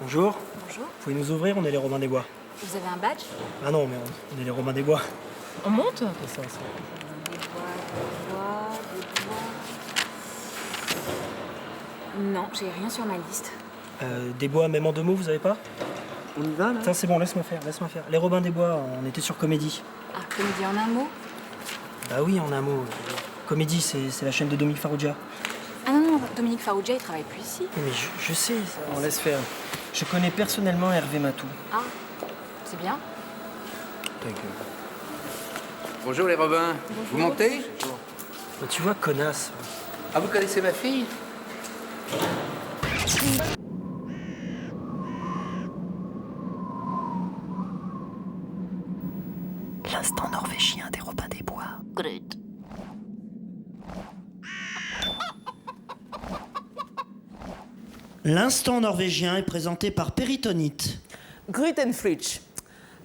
Bonjour. Bonjour. Vous pouvez nous ouvrir, on est les Robins des Bois. Vous avez un badge? Ah non, mais on est les Robins des Bois. On monte? C'est ça, ça. Des bois. Non, j'ai rien sur ma liste. Des Bois, même en deux mots, vous avez pas? On y va, là? Tiens, c'est bon, laisse-moi faire. Les Robins des Bois, on était sur Comédie. Ah, comédie en un mot? Bah oui, en un mot. Comédie, c'est la chaîne de Dominique Farrugia. Ah non, Dominique Farrugia, il travaille plus ici. Oui, mais je sais, ça. On laisse faire. Je connais personnellement Hervé Matou. Ah, c'est bien. Bonjour les Robins. Vous montez? Bah, tu vois, connasse. Ah, vous connaissez ma fille? L'instant norvégien des Robins des Bois. Grut. L'instant norvégien est présenté par Péritonite. Grutenflutsch.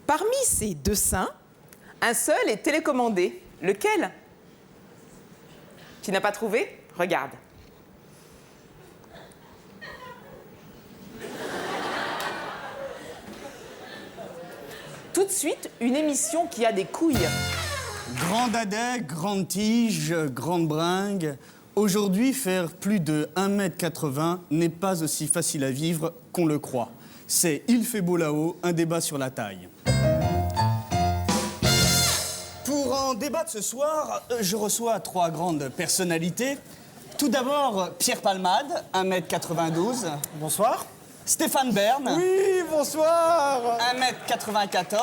Parmi ces deux seins, un seul est télécommandé. Lequel? Tu n'as pas trouvé? Regarde. Tout de suite, une émission qui a des couilles. Grand dadais, grande tige, grande bringue. Aujourd'hui, faire plus de 1m80 n'est pas aussi facile à vivre qu'on le croit. C'est Il fait beau là-haut, un débat sur la taille. Pour en débattre ce soir, je reçois trois grandes personnalités. Tout d'abord, Pierre Palmade, 1m92. Bonsoir. Stéphane Bern, Oui, bonsoir. 1m94.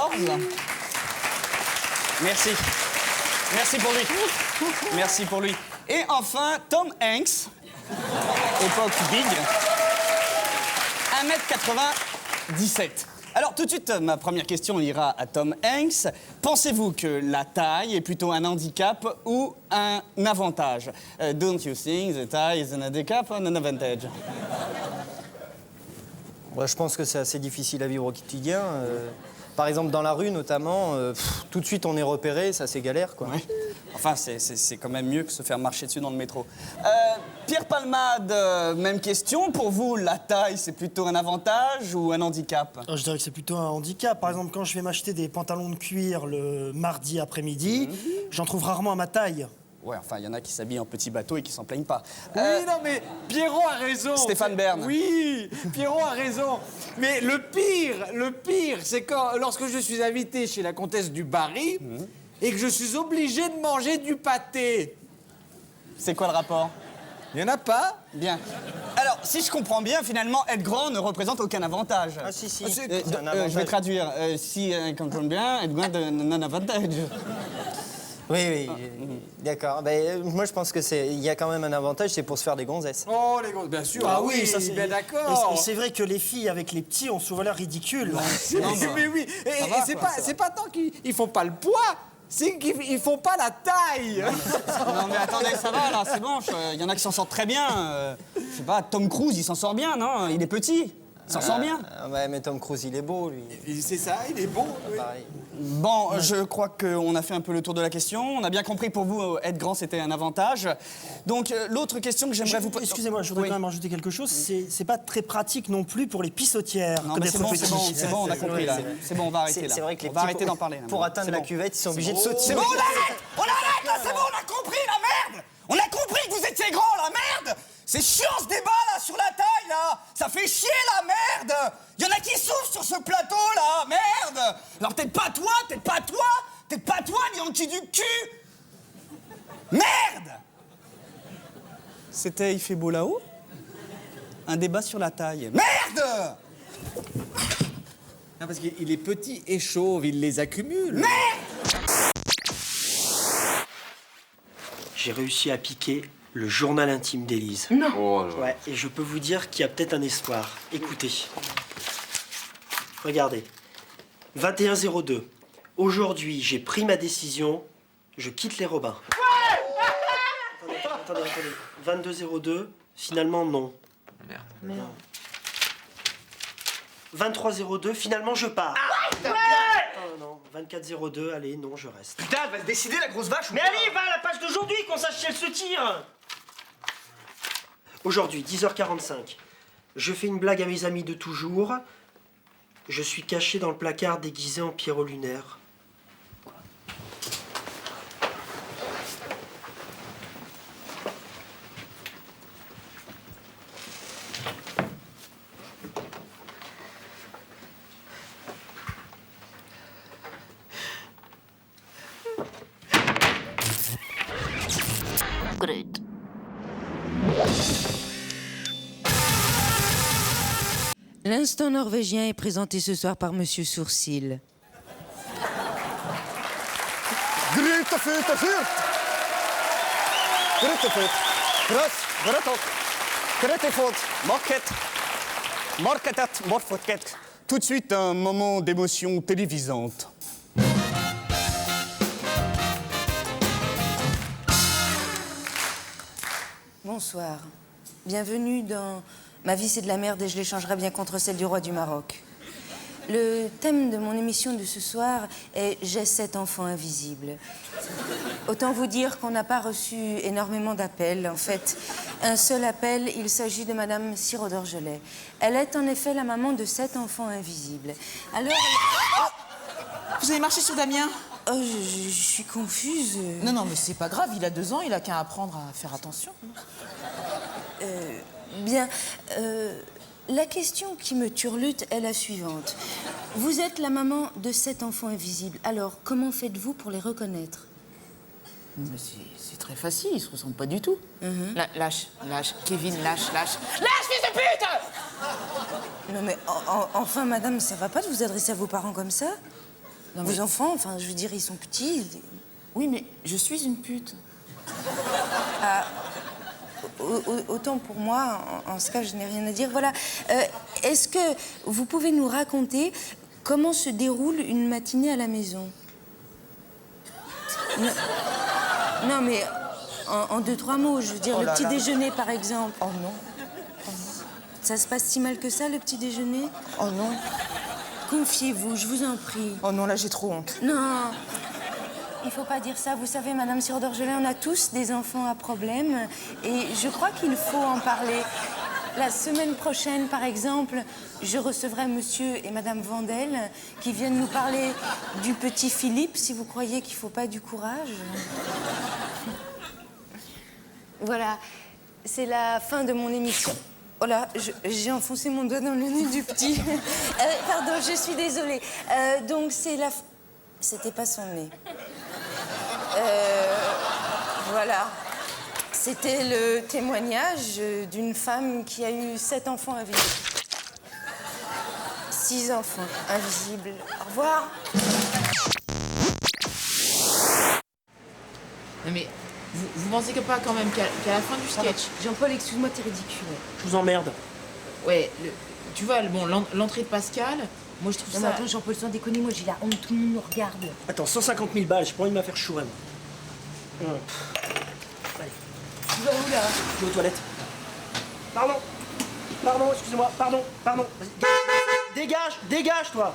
Merci. Merci pour lui. Merci pour lui. Et enfin, Tom Hanks, époque big, 1m97. Alors tout de suite, ma première question ira à Tom Hanks. Pensez-vous que la taille est plutôt un handicap ou un avantage? Don't you think the taille is an handicap or an advantage? Ouais, je pense que c'est assez difficile à vivre au quotidien. Par exemple, dans la rue, notamment, tout de suite, on est repéré, ça, c'est galère, quoi. Ouais. Enfin, c'est quand même mieux que se faire marcher dessus dans le métro. Pierre Palmade, même question. Pour vous, la taille, c'est plutôt un avantage ou un handicap? Je dirais que c'est plutôt un handicap. Par exemple, quand je vais m'acheter des pantalons de cuir le mardi après-midi, j'en trouve rarement à ma taille. Ouais, enfin, il y en a qui s'habillent en petit bateau et qui s'en plaignent pas. Oui, non, mais Pierrot a raison. Stéphane Bern. Oui, Pierrot a raison. Mais le pire, c'est quand, lorsque je suis invité chez la comtesse du Barry et que je suis obligé de manger du pâté. C'est quoi le rapport? Il n'y en a pas? Bien. Alors, si je comprends bien, finalement, être grand ne représente aucun avantage. Ah, si, si. c'est- C'est un avantage. Je vais traduire. Si on comprend bien, être grand n'a un avantage. Oui, d'accord. Moi, je pense que il y a quand même un avantage, c'est pour se faire des gonzesses. Oh, les gars, bien sûr. Ah oui, ça c'est bien Et d'accord. c'est vrai que les filles avec les petits ont souvent l'air ridicules. Mais oui, et va, c'est quoi, pas, ça c'est pas tant qu'ils font pas le poids, c'est qu'ils font pas la taille. Non, mais attendez, ça va, là, c'est bon. Il y en a qui s'en sortent très bien. Je sais pas, Tom Cruise, il s'en sort bien, non? Il est petit. Il s'en sort bien. Ouais, mais Tom Cruise, il est beau, lui. C'est ça, il est bon. Oui. Pareil. Bon, je crois qu'on a fait un peu le tour de la question. On a bien compris pour vous, être grand, c'était un avantage. Donc, l'autre question que j'aimerais vous poser... Excusez-moi, je voudrais Oui. quand même rajouter quelque chose. C'est pas très pratique non plus pour les pissotières Non, que mais d'être c'est bon, petit. c'est bon, on a compris, là. C'est bon, on va arrêter, là. C'est vrai que les on va petits, arrêter d'en parler. là, pour maintenant. atteindre C'est la bon. cuvette, ils sont obligés de sauter. C'est bon, on arrête, là, c'est bon, on a compris, la merde! On a compris que vous étiez grand, la merde! C'est chiant ce débat, là, sur la taille, là! Ça fait chier, la merde! Il y en a qui souffrent sur ce plateau, là, merde! Alors peut-être pas toi, ni en dessous du cul! Merde! C'était Il fait beau là-haut? Un débat sur la taille. Merde! Non, parce qu'il est petit et chauve, il les accumule. J'ai réussi à piquer le journal intime d'Élise. Oh, là. Ouais, et je peux vous dire qu'il y a peut-être un espoir. Écoutez. Regardez. 21h02. Aujourd'hui, j'ai pris ma décision. Je quitte les Robins. Attendez. 22h02. Finalement, non. Merde. 23h02. Finalement, je pars. Non. 24h02. Allez, non, je reste. Putain, elle va se décider, la grosse vache. Mais allez, va à la page d'aujourd'hui, qu'on sache si elle se tire. Aujourd'hui, 10h45. Je fais une blague à mes amis de toujours. Je suis caché dans le placard déguisé en Pierrot lunaire. Grut. L'instant norvégien est présenté ce soir par Monsieur Sourcil. Grutefut. Grutefut. Grutok. Grutefut. Morketet. Morfotket. Tout de suite, un moment d'émotion télévisante. Bonsoir. Bienvenue dans Ma vie c'est de la merde et je l'échangerai bien contre celle du roi du Maroc. Le thème de mon émission de ce soir est « J'ai 7 enfants invisibles ». Autant vous dire qu'on n'a pas reçu énormément d'appels. En fait, un seul appel, il s'agit de Madame Siro d'Orgelet. Elle est en effet la maman de 7 enfants invisibles. Alors... Vous avez marché sur Damien? Oh, je suis confuse. Non, mais c'est pas grave, il a 2 ans, il a qu'à apprendre à faire attention. Bien. La question qui me turlute est la suivante. Vous êtes la maman de 7 enfants invisibles. Alors, comment faites-vous pour les reconnaître? Mais c'est très facile, ils se ressemblent pas du tout. Lâche, Kevin, lâche. Lâche, fils de pute! Non mais, enfin, madame, ça va pas de vous adresser à vos parents comme ça? Non, vos enfants, enfin, je veux dire, ils sont petits. Oui, mais je suis une pute. Autant pour moi, en ce cas, je n'ai rien à dire. Voilà. Est-ce que vous pouvez nous raconter comment se déroule une matinée à la maison? Non, mais en 2-3 mots, je veux dire, le petit déjeuner, par exemple. Oh non. Ça se passe si mal que ça, le petit déjeuner? Oh non. Confiez-vous, je vous en prie. Oh non, là, j'ai trop honte. Non. Il faut pas dire ça. Vous savez, Madame Siro d'Orgelet, on a tous des enfants à problème. Et je crois qu'il faut en parler. La semaine prochaine, par exemple, je recevrai Monsieur et Madame Vandel qui viennent nous parler du petit Philippe, si vous croyez qu'il faut pas du courage. Voilà. C'est la fin de mon émission. Oh là, j'ai enfoncé mon doigt dans le nez du petit. Pardon, je suis désolée. Donc, c'est la... C'était pas son nez. Voilà. C'était le témoignage d'une femme qui a eu 7 enfants invisibles. 6 enfants invisibles. Au revoir. Non mais, vous pensez que pas quand même qu'à la fin du sketch... Jean-Paul, excuse-moi, t'es ridicule. Je vous emmerde. Ouais, tu vois, bon, l'entrée de Pascal, moi je trouve Non, ça... mais attends, Jean-Paul, sans déconner, moi j'ai la honte, tout le monde nous regarde. Attends, 150 000 balles, j'ai pas envie de me faire chourer, moi. Allez. Tu vas où, là? Je vais aux toilettes. Pardon, excusez-moi, pardon. Vas-y, dégage, toi.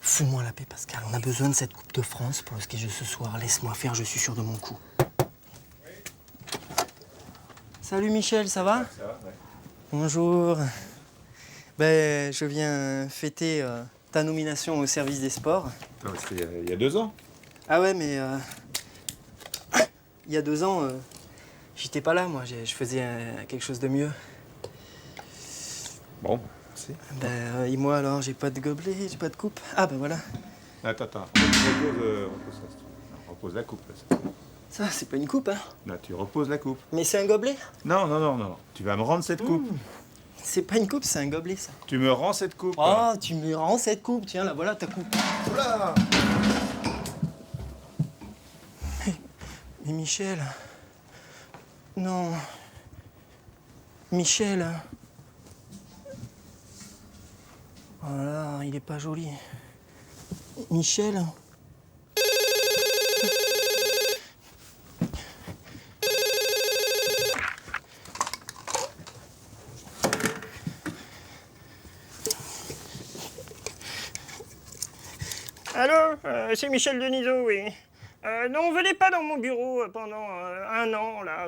Fous-moi la paix, Pascal. On a besoin de cette Coupe de France pour le sketch de ce soir. Laisse-moi faire, je suis sûr de mon coup. Salut Michel, ça va? Ça va, ouais. Bonjour. Ben, je viens fêter ta nomination au service des sports. Non, c'était il y a 2 ans. Ah ouais, mais il y a 2 ans, j'étais pas là, moi. Je faisais quelque chose de mieux. Bon, c'est. Ben, et moi alors, j'ai pas de gobelet, j'ai pas de coupe. Ah ben voilà. Attends. Repose la coupe. Là. Ça, c'est pas une coupe, hein? Là, tu reposes la coupe. Mais c'est un gobelet? Non. Tu vas me rendre cette coupe. C'est pas une coupe, c'est un gobelet, ça. Tu me rends cette coupe. Oh, tu me rends cette coupe. Tiens, là, voilà ta coupe. Oula! Mais Michel... Non... Michel... Oh là, il est pas joli. Michel... Allô, c'est Michel Denisot, oui. Non, venez pas dans mon bureau pendant 1 an, là,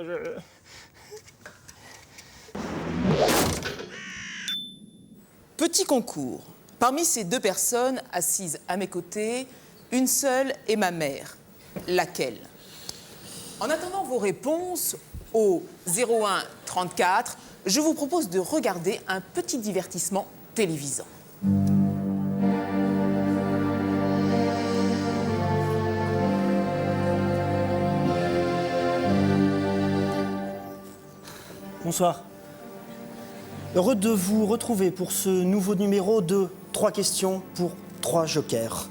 Petit concours. Parmi ces deux personnes assises à mes côtés, une seule est ma mère. Laquelle? En attendant vos réponses au 01 34, je vous propose de regarder un petit divertissement télévisant. Bonsoir. Heureux de vous retrouver pour ce nouveau numéro de 3 questions pour 3 jokers.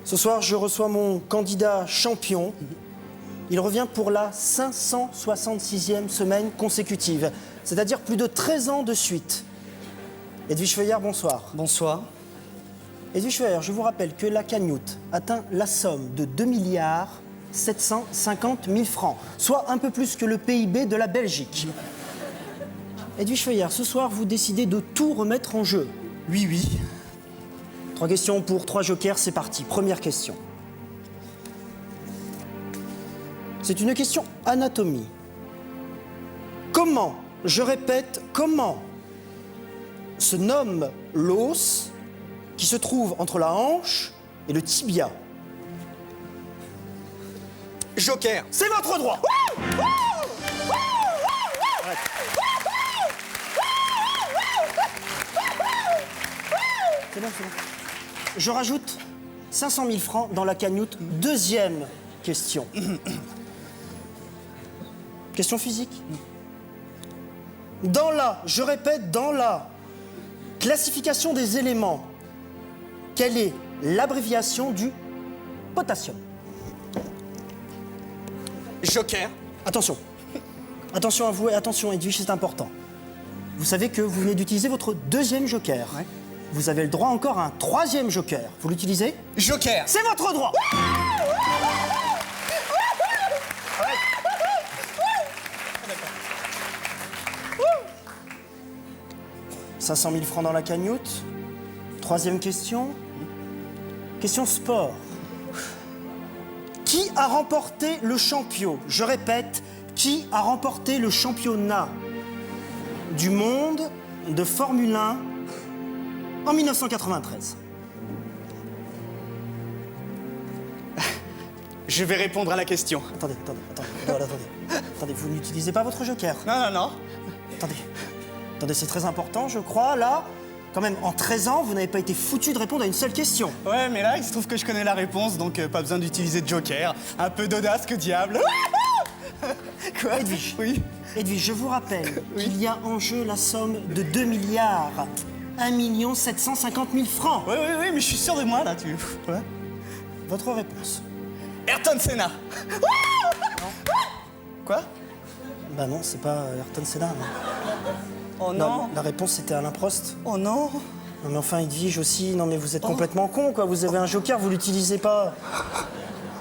Ce soir, je reçois mon candidat champion. Il revient pour la 566e semaine consécutive, c'est-à-dire plus de 13 ans de suite. Edwige Feuillard, bonsoir. Bonsoir. Edwige Feuillard, je vous rappelle que la cagnotte atteint la somme de 2 750 000 francs, soit un peu plus que le PIB de la Belgique. Edwige Feuillard, ce soir, vous décidez de tout remettre en jeu. Oui, oui. 3 questions pour 3 jokers, c'est parti. Première question. C'est une question anatomie. Comment, je répète, comment se nomme l'os qui se trouve entre la hanche et le tibia? Joker. C'est votre droit. Arrête. C'est bon, c'est bon. Je rajoute 500 000 francs dans la cagnotte. Deuxième question. Question physique. Dans la, je répète, dans la classification des éléments, quelle est l'abréviation du potassium? Joker. Attention. Attention à vous et attention Edwige, c'est important. Vous savez que vous venez d'utiliser votre deuxième joker. Ouais. Vous avez le droit encore à un troisième joker. Vous l'utilisez? Joker. C'est votre droit. 500 000 francs dans la cagnotte. Troisième question. Question sport. Qui a remporté le champion? Je répète, qui a remporté le championnat du monde de Formule 1 en 1993? Je vais répondre à la question. Attendez. Attendez, vous n'utilisez pas votre joker. Non. Attendez, c'est très important, je crois. Là, quand même, en 13 ans, vous n'avez pas été foutu de répondre à une seule question. Ouais, mais là, il se trouve que je connais la réponse, donc pas besoin d'utiliser de joker. Un peu d'audace, que diable. Quoi? Edwige. Oui. Edwige, je vous rappelle qu'il y a en jeu la somme de 2 milliards 1 750 000 francs. Oui, mais je suis sûr de moi, là, tu... Ouais. Votre réponse? Ayrton Senna. Quoi? Bah non, c'est pas Ayrton Senna. Non. Oh non. La réponse, c'était Alain Prost. Oh non. Non mais enfin, Edwige aussi, non mais vous êtes complètement con, quoi. Vous avez un joker, vous l'utilisez pas.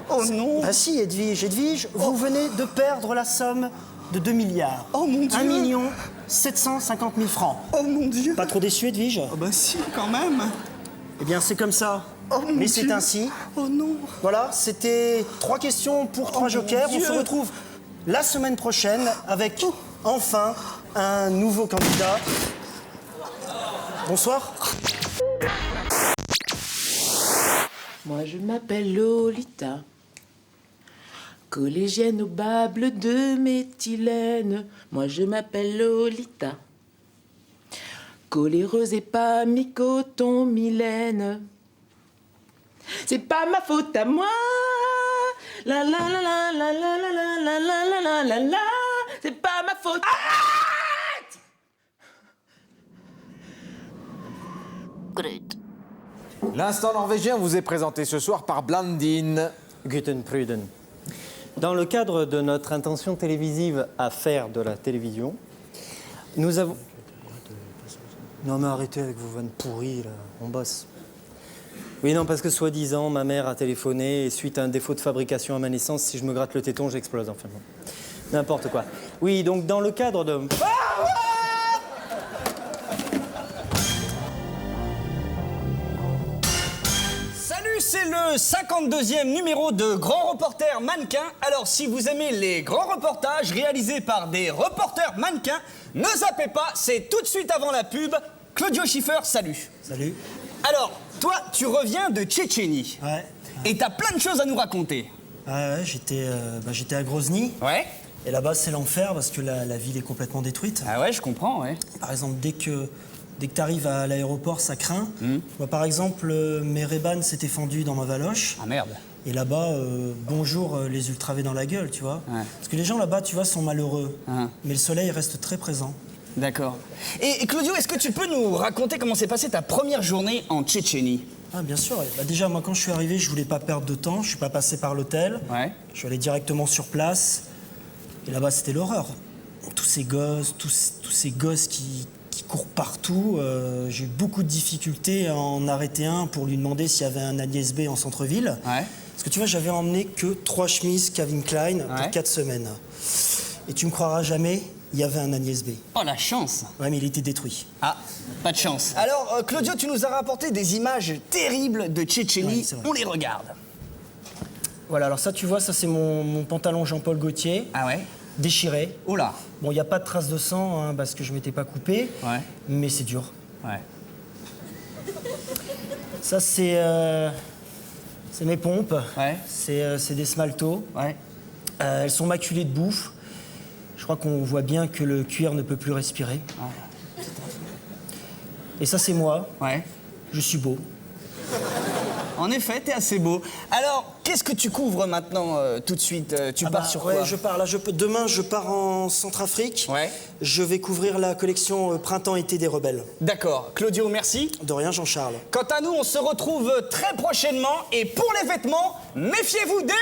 Oh non. Ah si, Edwige, vous venez de perdre la somme de 2 milliards. Oh mon Dieu. 1 750 000 francs. Oh mon Dieu. Pas trop déçu, Edwige? Oh bah si, quand même. Eh bien, c'est comme ça. Oh mon mais c'est Dieu. ainsi. Oh non. Voilà, c'était 3 questions pour 3 jokers. On se retrouve la semaine prochaine avec enfin un nouveau candidat. Bonsoir. Moi je m'appelle Lolita, collégienne au bable de méthylène. Moi je m'appelle Lolita, coléreuse et pas mi-coton Mylène. C'est pas ma faute à moi. La la la la la la la la la la la la la. C'est pas ma faute. L'instant norvégien vous est présenté ce soir par Blandine. Guten Pruden. Dans le cadre de notre intention télévisive à faire de la télévision, nous avons... Non mais arrêtez avec vos vannes pourries, là, on bosse. Oui, non, parce que soi-disant, ma mère a téléphoné et suite à un défaut de fabrication à ma naissance, si je me gratte le téton, j'explose, enfin bon. N'importe quoi. Oui, donc dans le cadre de... Salut, c'est le 52e numéro de Grand Reporter Mannequin. Alors, si vous aimez les grands reportages réalisés par des reporters mannequins, ne zappez pas, c'est tout de suite avant la pub. Claudio Schiffer, salut. Salut. Alors, toi, tu reviens de Tchétchénie. Ouais. Et t'as plein de choses à nous raconter. Ah ouais, j'étais à Grozny. Ouais. Et là-bas, c'est l'enfer parce que la ville est complètement détruite. Ah ouais, je comprends, ouais. Par exemple, dès que t'arrives à l'aéroport, ça craint. Moi, par exemple, mes Ray-Ban s'étaient fendus dans ma valoche. Ah merde. Et là-bas, bonjour, les ultravés dans la gueule, tu vois. Ouais. Parce que les gens là-bas, tu vois, sont malheureux. Mais le soleil reste très présent. D'accord. Et Claudio, est-ce que tu peux nous raconter comment s'est passée ta première journée en Tchétchénie? Ah, bien sûr. Ouais. Bah, déjà, moi, quand je suis arrivé, je voulais pas perdre de temps. Je suis pas passé par l'hôtel. Ouais. Je suis allé directement sur place. Et là-bas, c'était l'horreur. Tous ces gosses, qui courent partout. J'ai eu beaucoup de difficultés à en arrêter un pour lui demander s'il y avait un Agnès B en centre-ville. Ouais. Parce que tu vois, j'avais emmené que 3 chemises Calvin Klein pour 4 semaines. Et tu me croiras jamais, il y avait un Agnès B. Oh, la chance. Ouais, mais il était détruit. Ah, pas de chance. Alors, Claudio, tu nous as rapporté des images terribles de Tchétchénie. Ouais, c'est vrai. On les regarde. Voilà, alors ça, tu vois, ça c'est mon pantalon Jean-Paul Gaultier. Ah ouais? Déchiré. Oh là. Bon, il n'y a pas de traces de sang, hein, parce que je m'étais pas coupé. Ouais. Mais c'est dur. Ouais. Ça, c'est mes pompes. Ouais. C'est des smaltos. Ouais. Elles sont maculées de bouffe. Je crois qu'on voit bien que le cuir ne peut plus respirer. Ouais. Et ça, c'est moi. Ouais. Je suis beau. En effet, t'es assez beau. Alors, qu'est-ce que tu couvres maintenant, tout de suite? Tu pars sur quoi? Ouais, je pars. Là, demain, je pars en Centrafrique. Ouais. Je vais couvrir la collection Printemps-été des rebelles. D'accord. Claudio, merci. De rien, Jean-Charles. Quant à nous, on se retrouve très prochainement. Et pour les vêtements, méfiez-vous des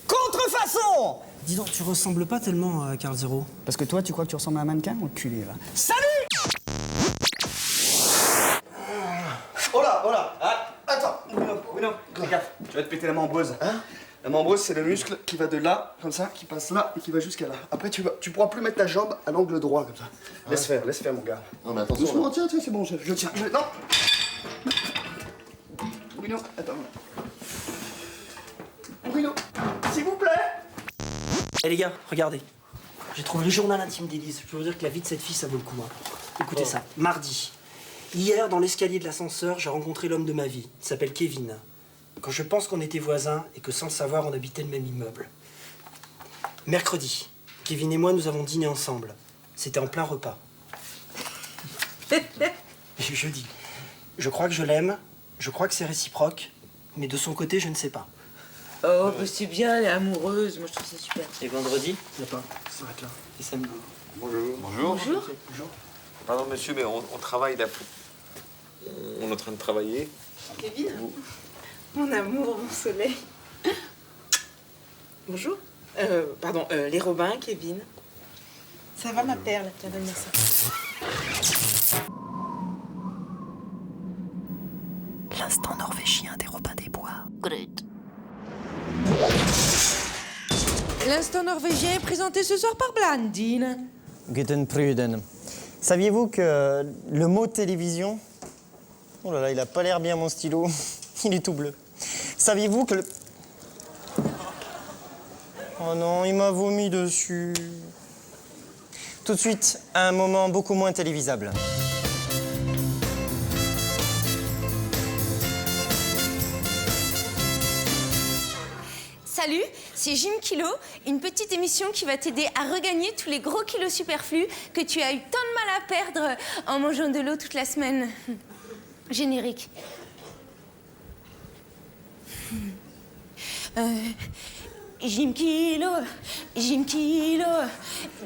contrefaçons. Dis donc, tu ressembles pas tellement à Carl Zero. Parce que toi, tu crois que tu ressembles à un mannequin? Enculé, va. Salut! Oh là! Ah, attends, Bruno, fais gaffe, tu vas te péter la membrose. Hein? La membrose, c'est le muscle qui va de là, comme ça, qui passe là et qui va jusqu'à là. Après, tu pourras plus mettre ta jambe à l'angle droit, comme ça. Laisse faire, mon gars. Non, mais attention. Doucement, tiens, c'est bon, je tiens. Non! Bruno, attends. Bruno, s'il vous plaît! Eh les gars, regardez. J'ai trouvé le journal intime d'Élise. Je peux vous dire que la vie de cette fille, ça vaut le coup. Hein. Écoutez ça. Mardi. Hier, dans l'escalier de l'ascenseur, j'ai rencontré l'homme de ma vie. Il s'appelle Kevin. Quand je pense qu'on était voisins et que sans le savoir, on habitait le même immeuble. Mercredi, Kevin et moi, nous avons dîné ensemble. C'était en plein repas. Je dis, je crois que je l'aime, je crois que c'est réciproque, mais de son côté, je ne sais pas. Oh, bah c'est bien, elle est amoureuse. Moi, je trouve ça super. Et vendredi, il n'y a pas. Ça s'arrête là. Et samedi. Bonjour. Bonjour. Pardon, monsieur, mais on travaille là. On est en train de travailler. Kevin, mon amour, mon soleil. Bonjour. Pardon, les Robins, Kevin. Ça va, ma perle? Tiens, donne-moi ça. L'instant norvégien des Robins des Bois. Grut. L'instant norvégien est présenté ce soir par Blandine. Guten Pruden. Saviez-vous que le mot télévision... Oh là là, il a pas l'air bien, mon stylo. Il est tout bleu. Saviez-vous que le... Oh non, il m'a vomi dessus. Tout de suite, à un moment beaucoup moins télévisable. Salut, c'est Jim Kilo, une petite émission qui va t'aider à regagner tous les gros kilos superflus que tu as eu tant de mal à perdre en mangeant de l'eau toute la semaine. Générique. Jim Kilo,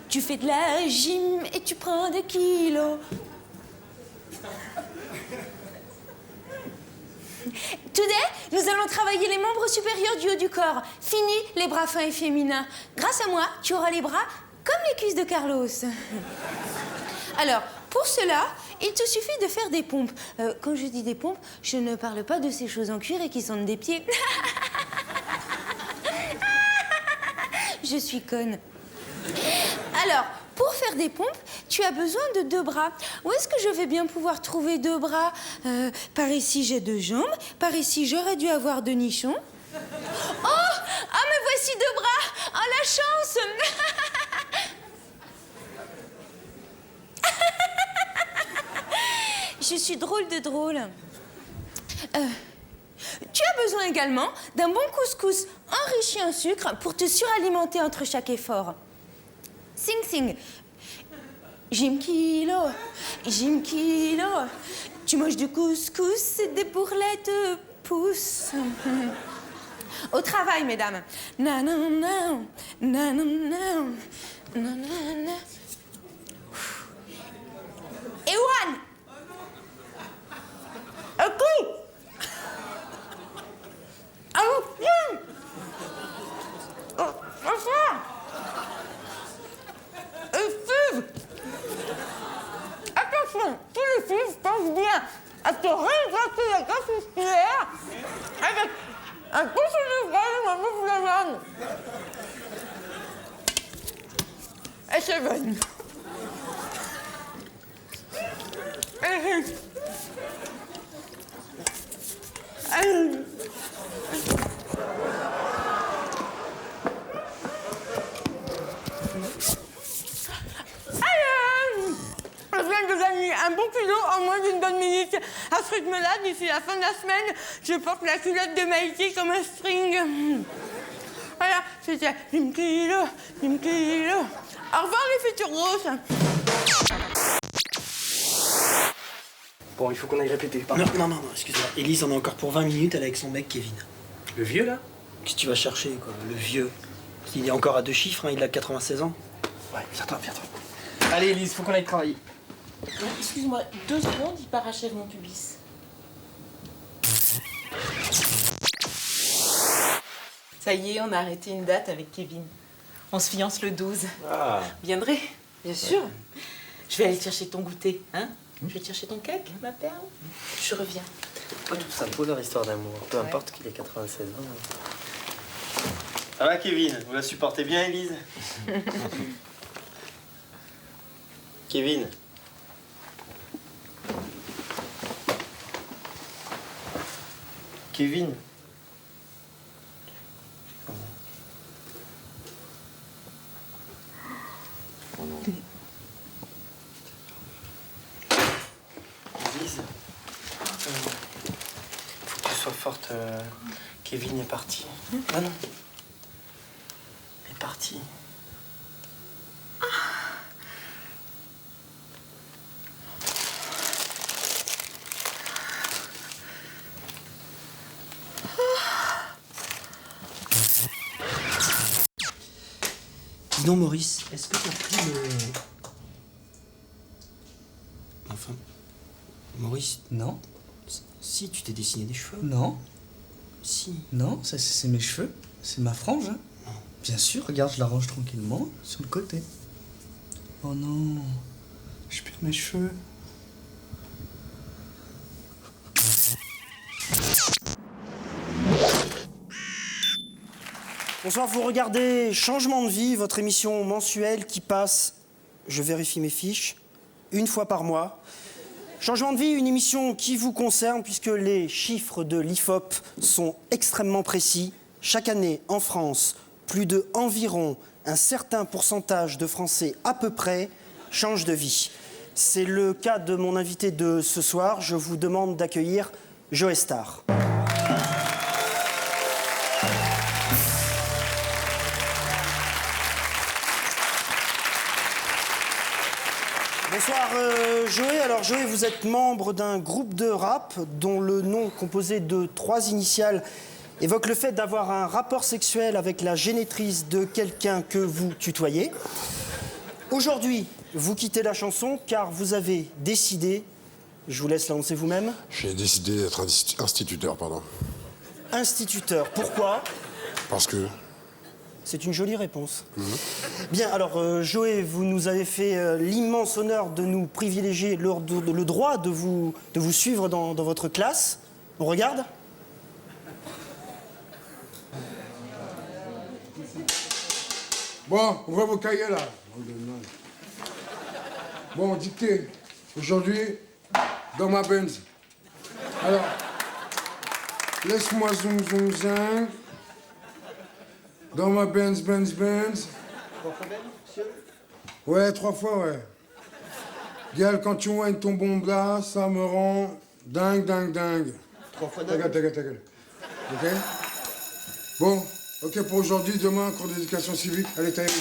tu fais de la gym et tu prends des kilos. Today, nous allons travailler les membres supérieurs du haut du corps. Fini les bras fins et féminins. Grâce à moi, tu auras les bras comme les cuisses de Carlos. Alors, pour cela, il te suffit de faire des pompes. Quand je dis des pompes, je ne parle pas de ces choses en cuir et qui sentent des pieds. Je suis conne. Alors, pour faire des pompes, tu as besoin de 2 bras. Où est-ce que je vais bien pouvoir trouver 2 bras? Par ici, j'ai 2 jambes. Par ici, j'aurais dû avoir 2 nichons. Oh! Ah, mais voici 2 bras! Oh, la chance! je suis drôle de drôle. Tu as besoin également d'un bon couscous enrichi en sucre pour te suralimenter entre chaque effort. Sing sing. Jim Kilo, Jim Kilo. Tu manges du couscous et des bourrelettes poussent. Au travail, mesdames. Nanana, nanana, nanana. Ewan! Écoute! Attention, tous les filles pensent bien à te réhydrater la graisse musculaire avec un coup de graisse de ma bouffe de viande. Et c'est bon. Je viens de gagner un bon kilo en moins d'une bonne minute. À ce rythme-là, d'ici la fin de la semaine, je porte la culotte de Maïté comme un string. Voilà, c'était Jim Kilo, Jim Kilo. Au revoir les futures grosses. Bon, il faut qu'on aille répéter. Pardon. Non, excuse-moi. Élise en a encore pour 20 minutes, elle est avec son mec Kevin. Le vieux, là? Qu'est-ce que tu vas chercher, quoi? Le vieux. Il est encore à 2 chiffres, hein, il a 96 ans. Ouais, viens-toi. Allez, Elise, faut qu'on aille travailler. Excuse-moi, 2 secondes, il parachève mon pubis. Ça y est, on a arrêté une date avec Kevin. On se fiance le 12. Ah. Viendrez, bien sûr. Je vais aller te chercher ton goûter, hein? Je vais te chercher ton cake, ma perle. Je reviens. Moi, je trouve ça beau leur histoire d'amour, peu importe qu'il ait 96 ans. Ça va, Kevin? Vous la supportez bien, Élise? Kevin? Kevin? Élise? Faut que tu sois forte. Kevin est parti. Ah non. Il est parti. Dis donc, Maurice, est-ce que t'as pris le... Enfin... Maurice... Non. Si, tu t'es dessiné des cheveux. Non. Si. Non, ça c'est mes cheveux. C'est ma frange, hein. Non. Bien sûr, regarde, je l'arrange tranquillement sur le côté. Oh non, je perds mes cheveux. Bonsoir, vous regardez Changement de vie, votre émission mensuelle qui passe, je vérifie mes fiches, une fois par mois. Changement de vie, une émission qui vous concerne puisque les chiffres de l'IFOP sont extrêmement précis. Chaque année, en France, plus de environ un certain pourcentage de Français à peu près changent de vie. C'est le cas de mon invité de ce soir. Je vous demande d'accueillir Joe Star. Bonsoir Joé. Alors Joé, vous êtes membre d'un groupe de rap dont le nom composé de 3 initiales évoque le fait d'avoir un rapport sexuel avec la génitrice de quelqu'un que vous tutoyez. Aujourd'hui, vous quittez la chanson car vous avez décidé, je vous laisse l'annoncer vous-même. J'ai décidé d'être instituteur, pardon. Instituteur, pourquoi? Parce que... C'est une jolie réponse. Bien, alors, Joé, vous nous avez fait l'immense honneur de nous privilégier le droit de vous suivre dans votre classe. On regarde? Bon, ouvrez vos cahiers, là. Bon, dictée. Aujourd'hui, dans ma Benz. Alors, laisse-moi zoom, zoom, zing. Dans ma Benz, Benz, Benz. 3 fois Benz, monsieur? Ouais, 3 fois, ouais. Gal, quand tu vois ton bon là, ça me rend dingue. 3 fois Ta gueule. Ok? Bon, ok pour aujourd'hui, demain, cours d'éducation civique. Allez, t'as aimé.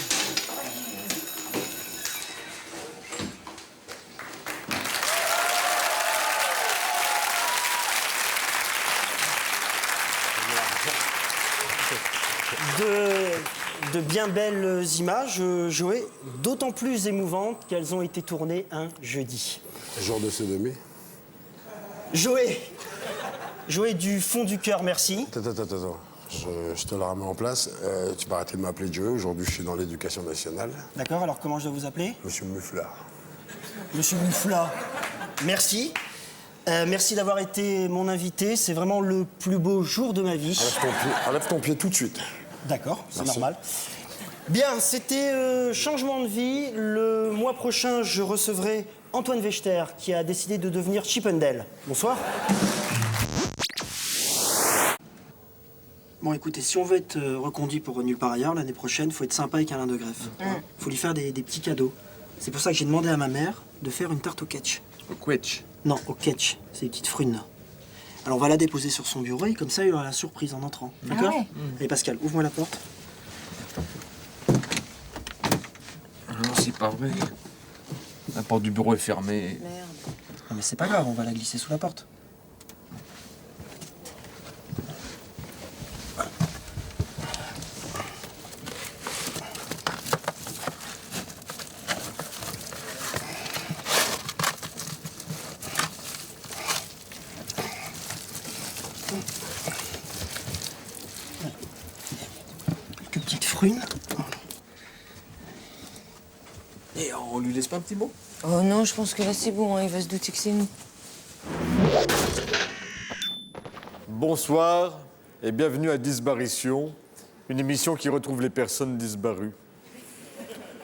De bien belles images, Joé, d'autant plus émouvantes qu'elles ont été tournées un jeudi. Jour de sodomie. Joé, du fond du cœur, merci. Attends. Je te la remets en place. Tu vas arrêter de m'appeler Joe. Aujourd'hui, je suis dans l'éducation nationale. D'accord, alors comment je dois vous appeler? Monsieur Mufflard. Monsieur Mufflard, merci. Merci d'avoir été mon invité. C'est vraiment le plus beau jour de ma vie. Enlève ton pied tout de suite. D'accord, c'est Merci. normal. Bien, c'était changement de vie. Le mois prochain, je recevrai Antoine Wechter, qui a décidé de devenir Chippendale. Bonsoir. Bon, écoutez, si on veut être reconduit pour Nulle part ailleurs, l'année prochaine, faut être sympa avec Alain de Greff. Faut lui faire des petits cadeaux. C'est pour ça que j'ai demandé à ma mère de faire une tarte au ketch. Au quetch? Non, au ketch. C'est des petites prunes. Alors on va la déposer sur son bureau et comme ça il aura la surprise en entrant. D'accord? ouais. Allez Pascal, ouvre-moi la porte. Non, c'est pas vrai. La porte du bureau est fermée. Merde. Non mais c'est pas grave, on va la glisser sous la porte. Quelques petites prunes. Et on lui laisse pas un petit mot? Oh non, je pense que là c'est bon, hein, il va se douter que c'est nous. Bonsoir et bienvenue à Disparition, une émission qui retrouve les personnes disparues.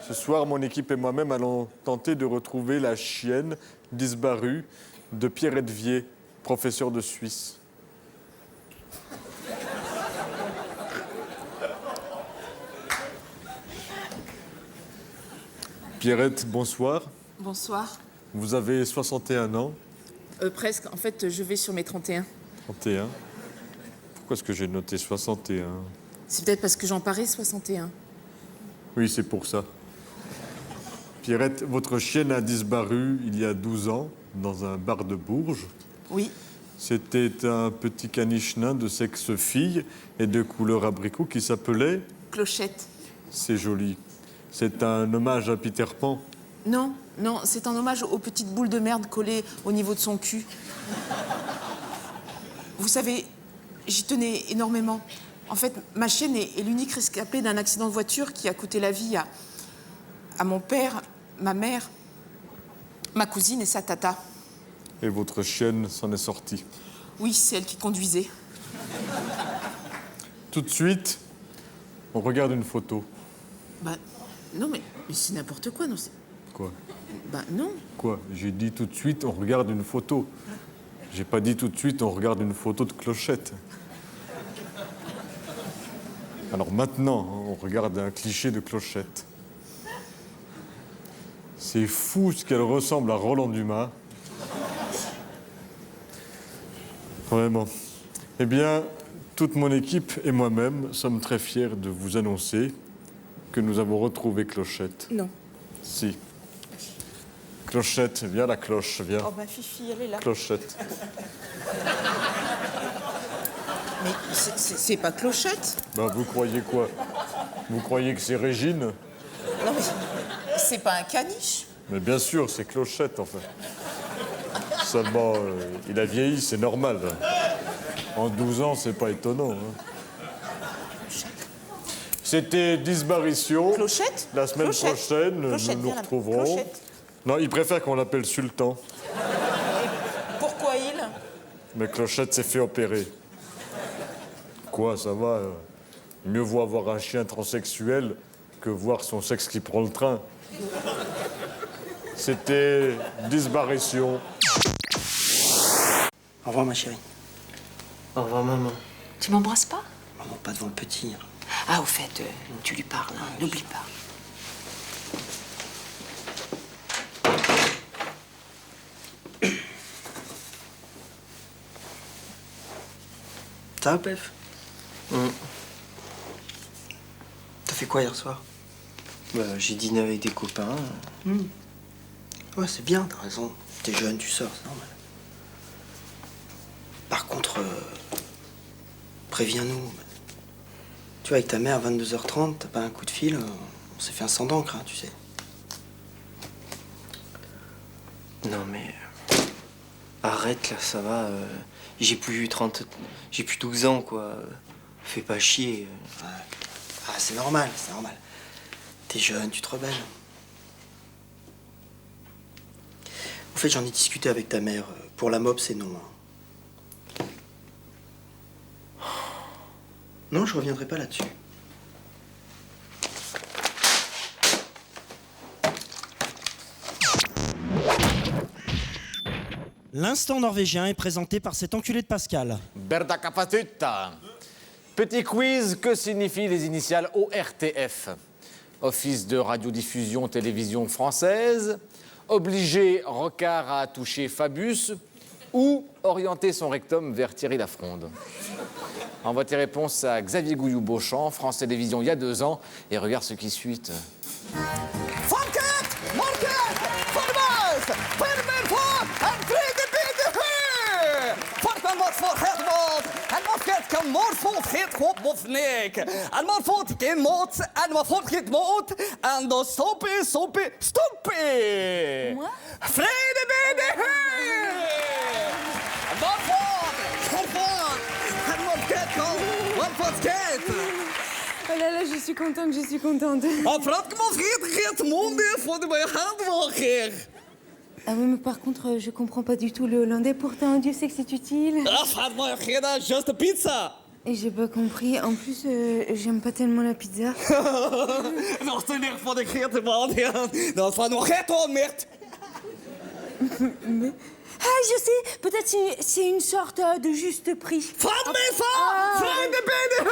Ce soir, mon équipe et moi-même allons tenter de retrouver la chienne disparue de Pierrette Vier, professeur de Suisse. Pierrette, bonsoir. Bonsoir. Vous avez 61 ans. Presque. En fait, je vais sur mes 31. 31. Pourquoi est-ce que j'ai noté 61? C'est peut-être parce que j'en parais 61. Oui, c'est pour ça. Pierrette, votre chienne a disparu il y a 12 ans dans un bar de Bourges. Oui. C'était un petit caniche nain de sexe fille et de couleur abricot qui s'appelait... Clochette. C'est joli. C'est un hommage à Peter Pan. Non, c'est un hommage aux petites boules de merde collées au niveau de son cul. Vous savez, j'y tenais énormément. En fait, ma chienne est l'unique rescapée d'un accident de voiture qui a coûté la vie à mon père, ma mère, ma cousine et sa tata. Et votre chienne s'en est sortie. Oui, c'est elle qui conduisait. Tout de suite, on regarde une photo. Bah, non, mais c'est n'importe quoi, non? Quoi? Bah, non. Quoi? J'ai dit tout de suite, on regarde une photo. J'ai pas dit tout de suite, on regarde une photo de Clochette. Alors maintenant, on regarde un cliché de Clochette. C'est fou ce qu'elle ressemble à Roland Dumas. Vraiment. Eh bien, toute mon équipe et moi-même sommes très fiers de vous annoncer que nous avons retrouvé Clochette. Non. Si. Clochette, viens la cloche, viens. Oh, ma Fifi, elle est là. Clochette. Mais c'est pas Clochette? Ben, vous croyez quoi? Vous croyez que c'est Régine? Non, mais c'est pas un caniche? Mais bien sûr, c'est Clochette, enfin. Seulement, il a vieilli, c'est normal. En 12 ans, c'est pas étonnant. C'était Disparition. Clochette? La semaine prochaine, Clochette, nous nous viens là. retrouverons. Clochette. Non, il préfère qu'on l'appelle Sultan. Pourquoi il? Mais Clochette s'est fait opérer. Quoi, ça va mieux vaut avoir un chien transsexuel que voir son sexe qui prend le train. C'était Disparition. Au revoir ma chérie. Au revoir maman. Tu m'embrasses pas? Maman, pas devant le petit. Ah, au fait, tu lui parles, hein, n'oublie pas. Ça va, Pef? T'as fait quoi hier soir? Bah, j'ai dîné avec des copains. Ouais, c'est bien, t'as raison. T'es jeune, tu sors, c'est normal. Par contre, préviens-nous. Tu vois, avec ta mère, à 22h30, t'as pas un coup de fil, on s'est fait un sang d'encre, hein, tu sais. Non mais... arrête là, ça va. J'ai plus 12 ans quoi. Fais pas chier. Ouais. Ah, c'est normal, c'est normal. T'es jeune, tu te rebelles. En fait, j'en ai discuté avec ta mère. Pour la MOP, c'est non. Hein. Non, je reviendrai pas là-dessus. L'instant norvégien est présenté par cet enculé de Pascal. Berda Kapatutta. Petit quiz, que signifient les initiales ORTF? Office de radiodiffusion télévision française, obliger Rocard à toucher Fabius ou orienter son rectum vers Thierry Lafronde. Envoie tes réponses à Xavier Gouillou-Beauchamp, France Télévisions il y a 2 ans, et regarde ce qui suit. En man får kan morfot helt hopp och fnek. En man får inte mat, en man får inte mat. En då stoppi, stoppi, stoppi. Frede bede hej! Man får skate. Oh là là, je suis contente, je suis contente. En fransk man ret monde får det bara handvaker. Ah oui, mais par contre, je comprends pas du tout le hollandais. Pourtant, Dieu sait que c'est utile. Just pizza. Et j'ai pas compris. En plus, j'aime pas tellement la pizza. Nog te licht van de geerte man. Dat van nog het onmerkt. Ah, je sais. Peut-être c'est une sorte de juste prix. Van me van! Vrede bene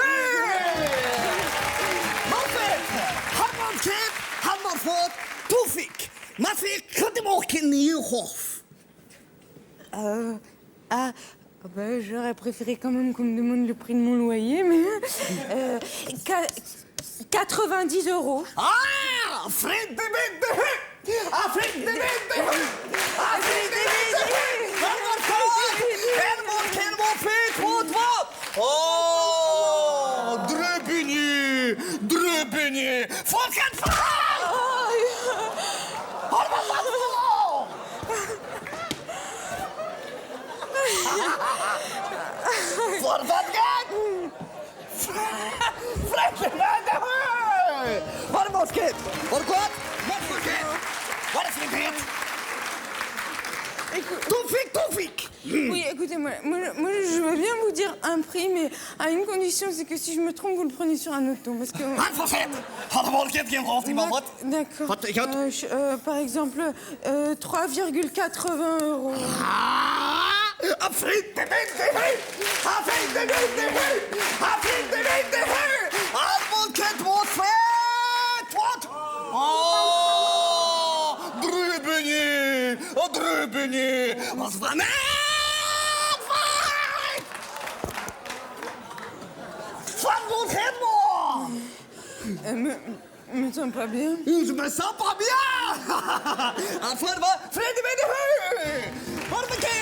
Manfred! Harman Kent, Harman Ford, Toefik. Ma fille, quand tu m'as qu'une hof. Bah, j'aurais préféré quand même qu'on me demande le prix de mon loyer, mais... 90 €. Ah! Fred de bende! Ah, Fred de bende! Ah, Fred de bende! Helemaal fit, wat? Oh! Drubbenje! Volkert verhaal! Voor wat gaat? Vlekken naar de heur! Wat een mosket! Wat wat? Wat mosket? Wat is dit? Toefik! Oui, écoutez, moi, je veux bien vous dire un prix, mais à une condition, c'est que si je me trompe, vous le prenez sur un autre ton, parce que... D'accord. Par exemple, 3,80 €. Vriend de Advocaat wordt vet! Wat? Oh! Drubbenje! Wat van Van wordt het me sens pas bien. Je me sens pas bien! Enfin, Freddy met de heur! Wat bekend!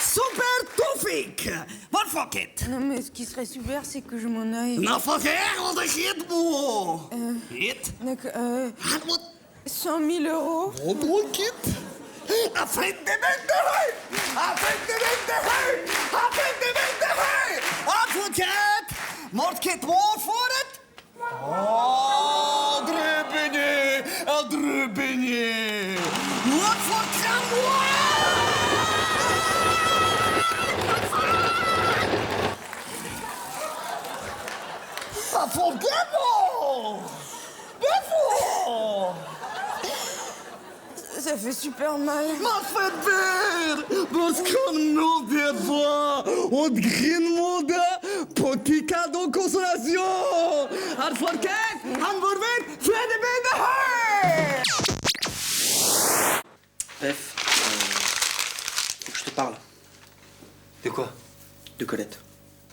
Super Toefik! Wat fuck it? Non, mais ce qui serait super, c'est que je m'en aille. Nou, van her, want ik hit moe. Hit? D'accord, 100 000 €. Wat doe ik het? Afrit de heur! Advocaat! Moordkit woord voor het? Oh, drubbenje! Wat voor kram? Ça fait super mal. Maar verder, wat kan nog dit voor? Wat geen mode, petit cadeau consolation. Advocaat, hamburger, Freddy bende heur! Pef, faut que je te parle. De quoi? De Colette.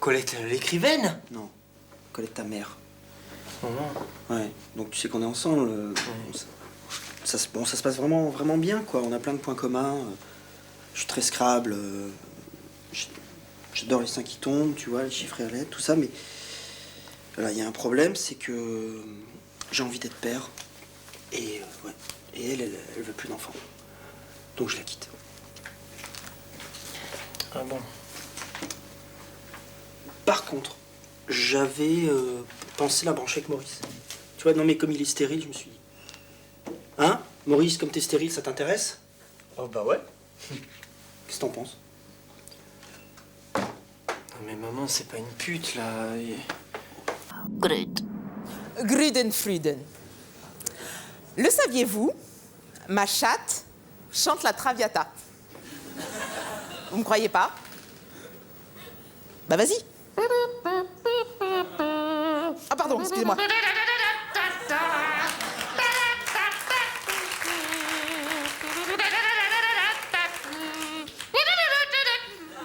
Colette, l'écrivaine? Non. Colette, ta mère. Oh. Ouais. Donc tu sais qu'on est ensemble. Ça se passe vraiment, vraiment bien, quoi. On a plein de points communs. Je suis très Scrabble. J'adore les seins qui tombent, tu vois, les chiffres et les lettres, tout ça, mais voilà, il y a un problème, c'est que j'ai envie d'être père. Et ouais. Et elle veut plus d'enfants. Donc je la quitte. Ah bon? Par contre, j'avais pensé la brancher avec Maurice. Tu vois, non mais comme il est stérile, je me suis dit. Hein? Maurice, comme t'es stérile, ça t'intéresse? Oh bah ouais. Qu'est-ce que t'en penses? Non mais maman, c'est pas une pute, là. Grut. Grudenfrieden. Le saviez-vous? Ma chatte chante la Traviata. Vous me croyez pas? Bah vas-y. Ah pardon, excusez-moi.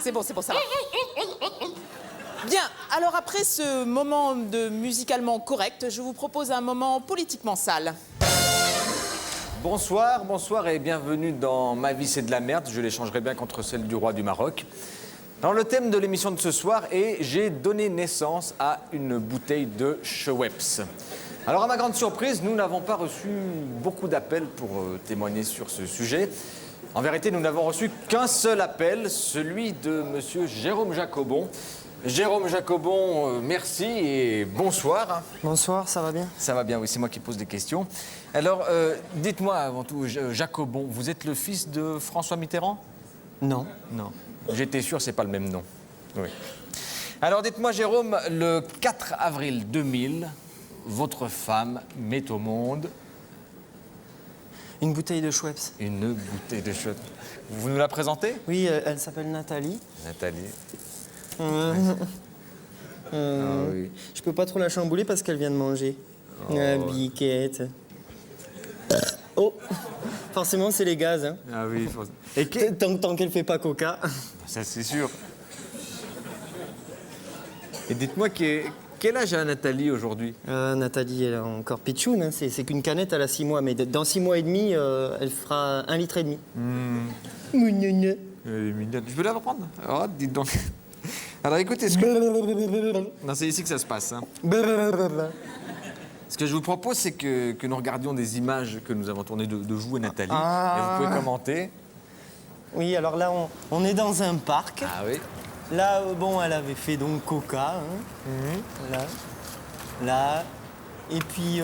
C'est bon, ça va. Bien, alors après ce moment de musicalement correct, je vous propose un moment politiquement sale. Bonsoir, bonsoir et bienvenue dans Ma vie c'est de la merde. Je l'échangerai bien contre celle du roi du Maroc. Alors le thème de l'émission de ce soir est j'ai donné naissance à une bouteille de Schweppes. Alors à ma grande surprise, nous n'avons pas reçu beaucoup d'appels pour témoigner sur ce sujet. En vérité, nous n'avons reçu qu'un seul appel, celui de monsieur Jérôme Jacobon. Jérôme Jacobon, merci et bonsoir. Bonsoir, ça va bien? Ça va bien, oui, c'est moi qui pose des questions. Alors, dites-moi avant tout, Jacobon, vous êtes le fils de François Mitterrand? Non. Non. J'étais sûr, c'est pas le même nom. Oui. Alors, dites-moi, Jérôme, le 4 avril 2000, votre femme met au monde... Une bouteille de Schweppes. Une bouteille de Schweppes. Vous nous la présentez? Oui, elle s'appelle Nathalie. Nathalie. Oui. Je peux pas trop la chambouler parce qu'elle vient de manger. La biquette. Oh, forcément, c'est les gaz. Hein. Ah oui. Et tant qu'elle fait pas coca. Ça, c'est sûr. Et dites-moi, quel âge a Nathalie aujourd'hui? Nathalie, elle est encore pitchoune. Hein. C'est qu'une canette, elle a 6 mois. Mais dans 6 mois et demi, elle fera 1,5 litre. Mignonne. Je peux la reprendre? Oh, dites donc. Alors écoutez, non, c'est ici que ça se passe. Hein. Ce que je vous propose, c'est que nous regardions des images que nous avons tournées de vous et Nathalie. Et vous pouvez commenter. Oui, alors là, on est dans un parc. Ah oui. Là, bon, elle avait fait donc coca. Hein. Là. Et puis,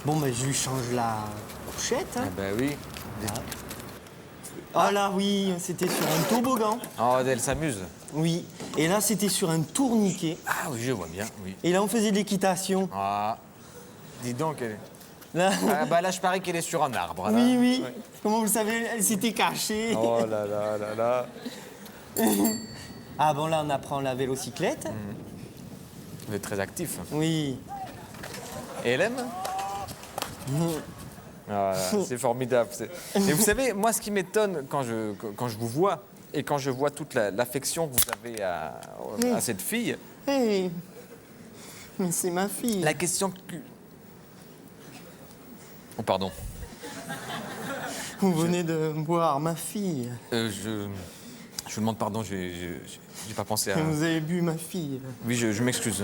bon, ben, je lui change la couchette. Hein. Ah ben oui. Ah là, oui, c'était sur un toboggan. Oh, elle s'amuse. Oui. Et là, c'était sur un tourniquet. Ah oui, je vois bien, oui. Et là, on faisait de l'équitation. Ah, dis donc, là... Ah, bah là, je parie qu'elle est sur un arbre. Là. Oui, oui. Ouais. Comment vous le savez, elle s'était cachée. Oh là là là là. Ah bon, là, on apprend la vélocyclette. Vous êtes très actif. Oui. Et elle aime? Ah, c'est formidable. Et vous savez, moi, ce qui m'étonne quand je vous vois et quand je vois toute l'affection que vous avez à cette fille... Hey. Mais c'est ma fille. La question que... Oh, pardon. Vous venez de boire ma fille. Je vous demande pardon, j'ai pas pensé à... Vous avez bu ma fille. Oui, je m'excuse.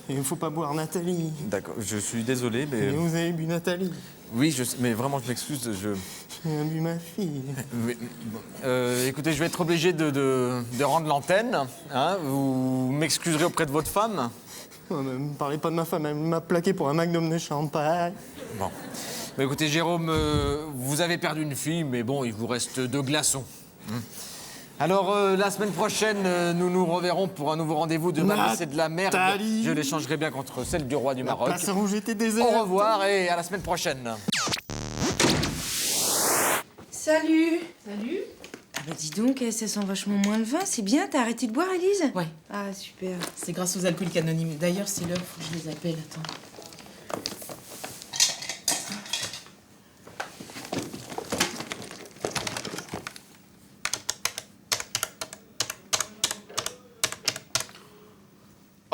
Il ne faut pas boire Nathalie. D'accord, je suis désolé, mais... Vous avez bu Nathalie. Oui, mais vraiment, je m'excuse. J'ai bu ma fille. Oui, écoutez, je vais être obligé de rendre l'antenne. Hein, vous m'excuserez auprès de votre femme. Ne me parlez pas de ma femme, elle m'a plaqué pour un magnum de champagne. Bon. Mais écoutez, Jérôme, vous avez perdu une fille, mais bon, il vous reste 2 glaçons. Alors, la semaine prochaine, nous nous reverrons pour un nouveau rendez-vous de Ma vie, c'est de la merde. Je l'échangerai bien contre celle du roi du Maroc. La place rouge était déserte. Au revoir et à la semaine prochaine. Salut. Salut. Ah bah dis donc, ça sent vachement moins le vin. C'est bien, t'as arrêté de boire, Élise? Ouais. Ah, super. C'est grâce aux alcooliques anonymes. D'ailleurs, c'est l'heure, faut que je les appelle. Attends.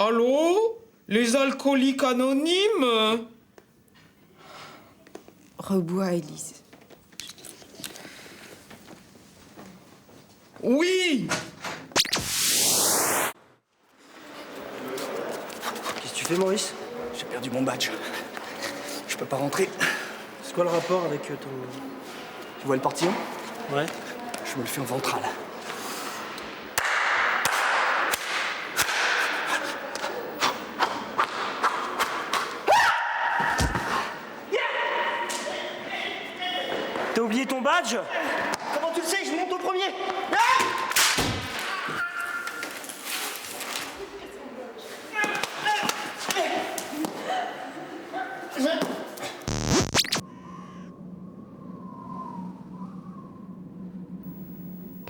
Allô? Les alcooliques anonymes? Rebois, Élise. Oui! Qu'est-ce que tu fais, Maurice? J'ai perdu mon badge. Je peux pas rentrer. C'est quoi le rapport avec ton... Tu vois le portillon? Ouais. Je me le fais en ventral. T'as oublié ton badge? Comment tu le sais? Je monte au premier.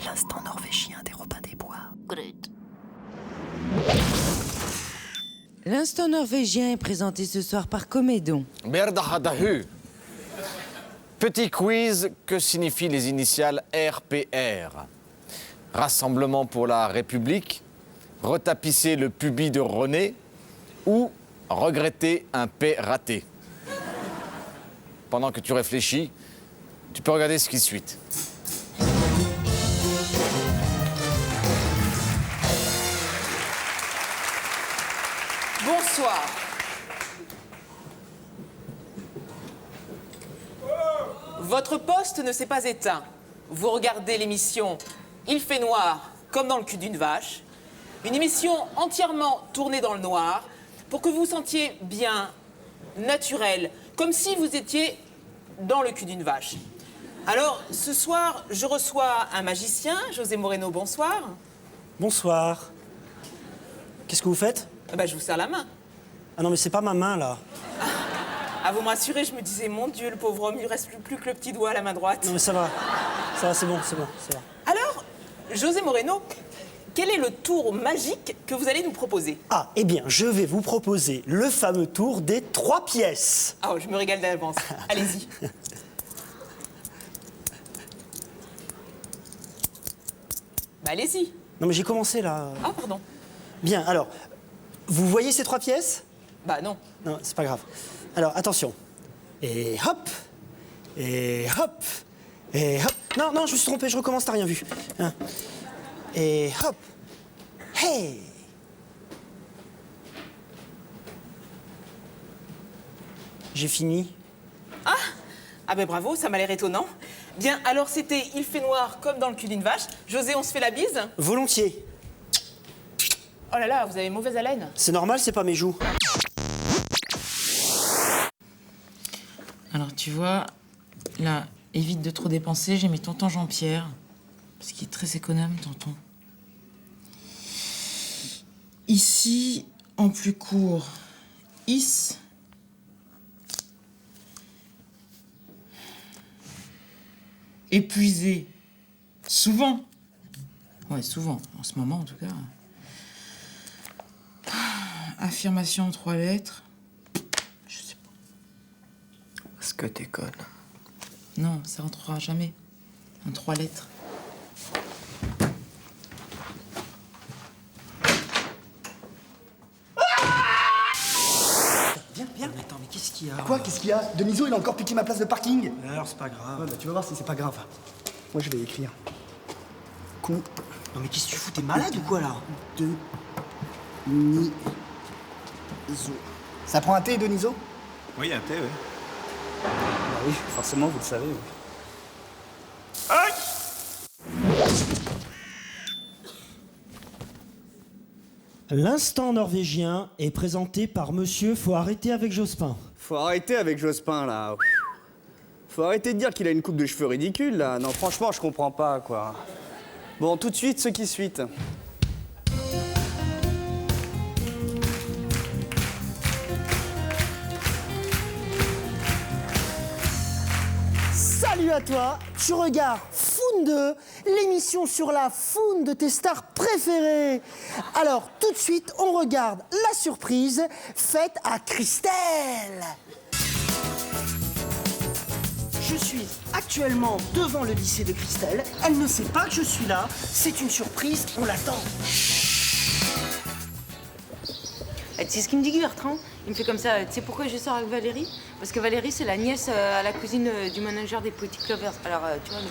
L'instant norvégien des Robins des Bois. Grut. L'instant norvégien est présenté ce soir par Comédon. Berdahadahu. Petit quiz, que signifient les initiales RPR? Rassemblement pour la République, retapisser le pubis de René ou regretter un paix raté? Pendant que tu réfléchis, tu peux regarder ce qui suit. Bonsoir. Votre poste ne s'est pas éteint. Vous regardez l'émission Il fait noir comme dans le cul d'une vache. Une émission entièrement tournée dans le noir pour que vous vous sentiez bien, naturel, comme si vous étiez dans le cul d'une vache. Alors, ce soir, je reçois un magicien, José Moreno, bonsoir. Bonsoir. Qu'est-ce que vous faites? Je vous serre la main. Ah non, mais c'est pas ma main, là. Ah, vous me rassurez, je me disais, mon Dieu, le pauvre homme, il ne reste plus que le petit doigt à la main droite. Non, mais ça va. Ça va, c'est bon, ça va. Alors, José Moreno, quel est le tour magique que vous allez nous proposer? Ah, eh bien, je vais vous proposer le fameux tour des 3 pièces. Ah, je me régale d'avance. Allez-y. Allez-y. Non, mais j'ai commencé, là. Ah, pardon. Bien, alors, vous voyez ces 3 pièces? Non. Non, c'est pas grave. Alors, attention. Et hop. Et hop. Et hop. Non, je me suis trompé, je recommence, t'as rien vu. Hein. Et hop. Hey. J'ai fini. Ah ben bravo, ça m'a l'air étonnant. Bien, alors c'était Il fait noir comme dans le cul d'une vache. José, on se fait la bise? Volontiers. Oh là là, vous avez mauvaise haleine. C'est normal, c'est pas mes joues. Alors, tu vois, là, évite de trop dépenser. J'ai mis tonton Jean-Pierre. Parce qu'il est très économe, tonton. Ici, en plus court, is. Épuisé. Souvent. Ouais, souvent. En ce moment, en tout cas. Affirmation en 3 lettres. Je sais pas. Est-ce que t'es conne? Non, ça rentrera jamais. En 3 lettres. Viens. Attends, mais qu'est-ce qu'il y a? Quoi? Qu'est-ce qu'il y a? Deniso, il a encore piqué ma place de parking. Alors, c'est pas grave. Ouais, tu vas voir si c'est pas grave. Moi, je vais écrire. Con. Non, mais qu'est-ce que tu fous? T'es malade ou quoi, là? Deniso. Ça prend un thé, Deniso? Oui, un thé, oui. Bah oui, forcément, vous le savez. Oui. L'instant norvégien est présenté par monsieur Faut arrêter avec Jospin. Faut arrêter avec Jospin, là. Faut arrêter de dire qu'il a une coupe de cheveux ridicule, là. Non, franchement, je comprends pas, quoi. Bon, tout de suite, ce qui suit. Salut à toi, tu regardes Foun 2, l'émission sur la foune de tes stars préférées. Alors, tout de suite, on regarde la surprise faite à Christelle. Je suis actuellement devant le lycée de Christelle. Elle ne sait pas que je suis là. C'est une surprise, on l'attend. c'est ce qu'il me dit, Bertrand. Il me fait comme ça. Tu sais pourquoi je sors avec Valérie? Parce que Valérie, c'est la nièce à la cousine du manager des Poetic Lovers. Alors, tu vois,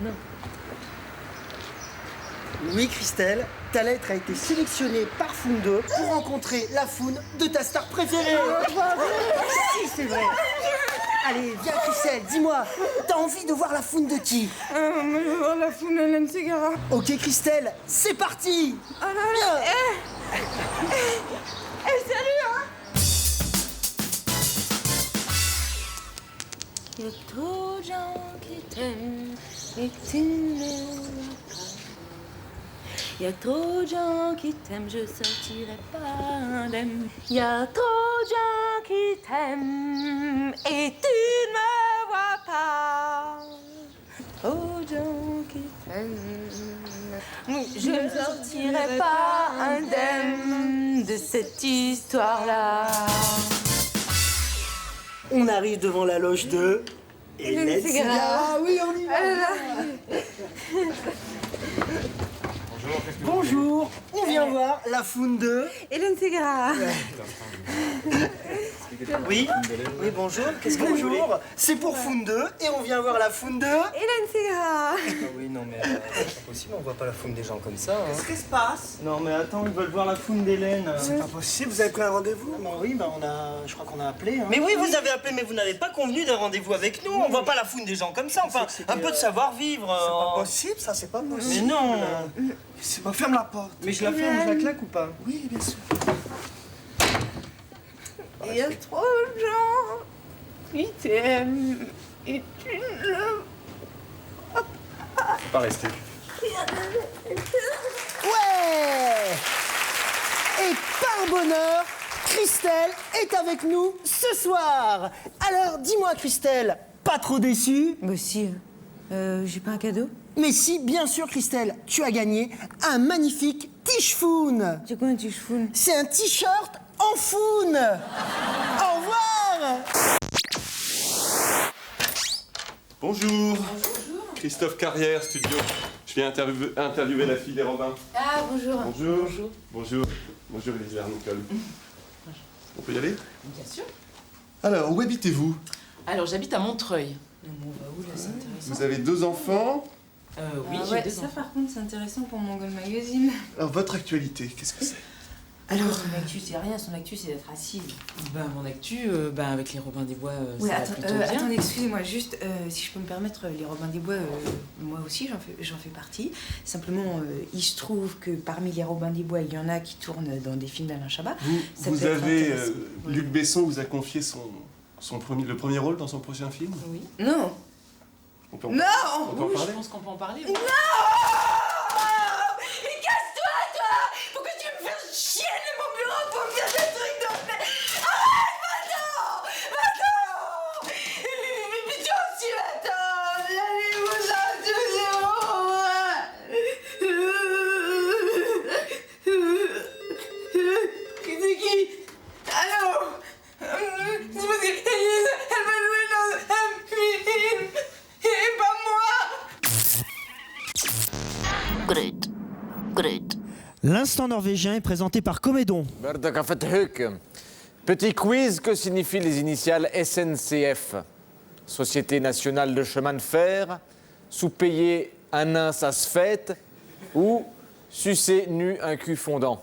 non. Oui, Christelle, ta lettre a été sélectionnée par Foun2 pour rencontrer la Foun de ta star préférée. Si, c'est vrai. Allez, viens, Christelle, dis-moi, t'as envie de voir la Foun de qui? Je veux voir la Foun Hélène Ségara. Ok, Christelle, c'est parti. Oh là là. Salut, hein. Il y a trop de gens qui t'aiment et tu ne vois pas. Il y a trop de gens qui t'aiment, je sortirai pas indemne. Il y a trop de gens qui t'aiment et tu ne me vois pas. Trop de gens qui t'aiment, je ne sortirai pas indemne de cette histoire-là. On arrive devant la loge de Hélène Ségara. Ah Oui, on y va. Bonjour, on vient voir la Foun de Hélène Ségara. Oui, oui, bonjour. Qu'est-ce que vous voulez? C'est pour Foun2 et on vient voir la Foun de Hélène Ségara. Oui, non, mais c'est pas possible, on voit pas la Foun des gens comme ça. Hein. Qu'est-ce qui se passe? Non, mais attends, ils veulent voir la Foun d'Hélène. C'est pas possible, vous avez pris un rendez-vous? Oui, bah je crois qu'on a appelé. Hein. Mais oui, vous avez appelé, mais vous n'avez pas convenu d'un rendez-vous avec nous. On voit pas la Foun des gens comme ça, enfin, un peu de savoir-vivre. C'est pas possible, ça, c'est pas possible. Mais non. C'est pas, ferme la porte. Mais je la ferme, je la claque ou pas? Oui, bien sûr. Il y a trop de gens qui t'aiment et tu ne le Faut pas rester. Ouais. Et par bonheur, Christelle est avec nous ce soir. Alors, dis-moi, Christelle, pas trop déçue? Bah si, j'ai pas un cadeau? Mais si, bien sûr, Christelle, tu as gagné un magnifique Tichefoun. C'est quoi un Tichefoun? C'est un t-shirt en Foun. Au revoir. Bonjour. Christophe Carrière, studio. Je viens interviewer la fille des Robins. Ah, bonjour. Bonjour. Bonjour. Bonjour, Elisa Nicole. On peut y aller? Bien sûr. Alors, où habitez-vous? Alors, j'habite à Montreuil. Non, mais on va où là? C'est intéressant. Vous avez 2 enfants? Oui, Ah j'ai ouais, 2 ça enfants. par contre c'est intéressant pour Mongol Magazine. Alors, votre actualité, qu'est-ce que c'est? Alors, son actu c'est rien, son actu c'est d'être assise. Mon actu, avec les Robins des Bois, Ouais, ça va plutôt bien. attendez, excusez-moi, juste, si je peux me permettre, les Robins des Bois, moi aussi j'en fais partie. Simplement, il se trouve que parmi les Robins des Bois, il y en a qui tournent dans des films d'Alain Chabat. Vous avez... Luc Besson vous a confié le premier rôle dans son prochain film? Oui. Non. On peut en Non. On peut en Oui, parler? je pense qu'on peut en parler. Non. Mais casse-toi, toi. Pourquoi tu me fais chier de mon bureau pour me dire des trucs de merde? Arrête, va-t'en. Mais toi aussi, va-t'en. Allez-vous là, c'est qui? Allô? C'est parce qu'elle va jouer dans un film et pas moi. Grut. Grut. L'instant norvégien est présenté par Comédon. Petit quiz, que signifient les initiales SNCF? Société nationale de chemin de fer, sous-payé un nain ça se fête, ou sucer nu un cul fondant?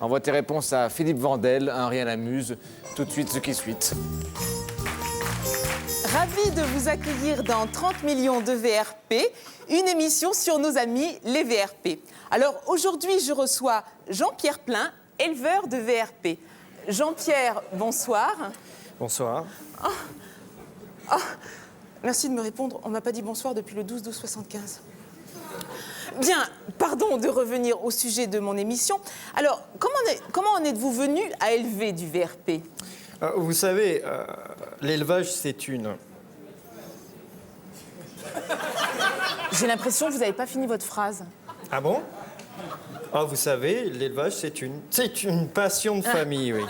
Envoie tes réponses à Philippe Vandel, un rien n'amuse, tout de suite ce qui suit. Ravi de vous accueillir dans 30 millions de VRP, une émission sur nos amis les VRP. Alors aujourd'hui, je reçois Jean-Pierre Plein, éleveur de VRP. Jean-Pierre, bonsoir. Bonsoir. Merci de me répondre. On m'a pas dit bonsoir depuis le 12-12-75. Bien, pardon de revenir au sujet de mon émission. Alors, comment en êtes-vous venu à élever du VRP? Vous savez, l'élevage, c'est une... J'ai l'impression que vous n'avez pas fini votre phrase. Ah bon? Ah, vous savez, l'élevage, c'est une passion de famille, oui.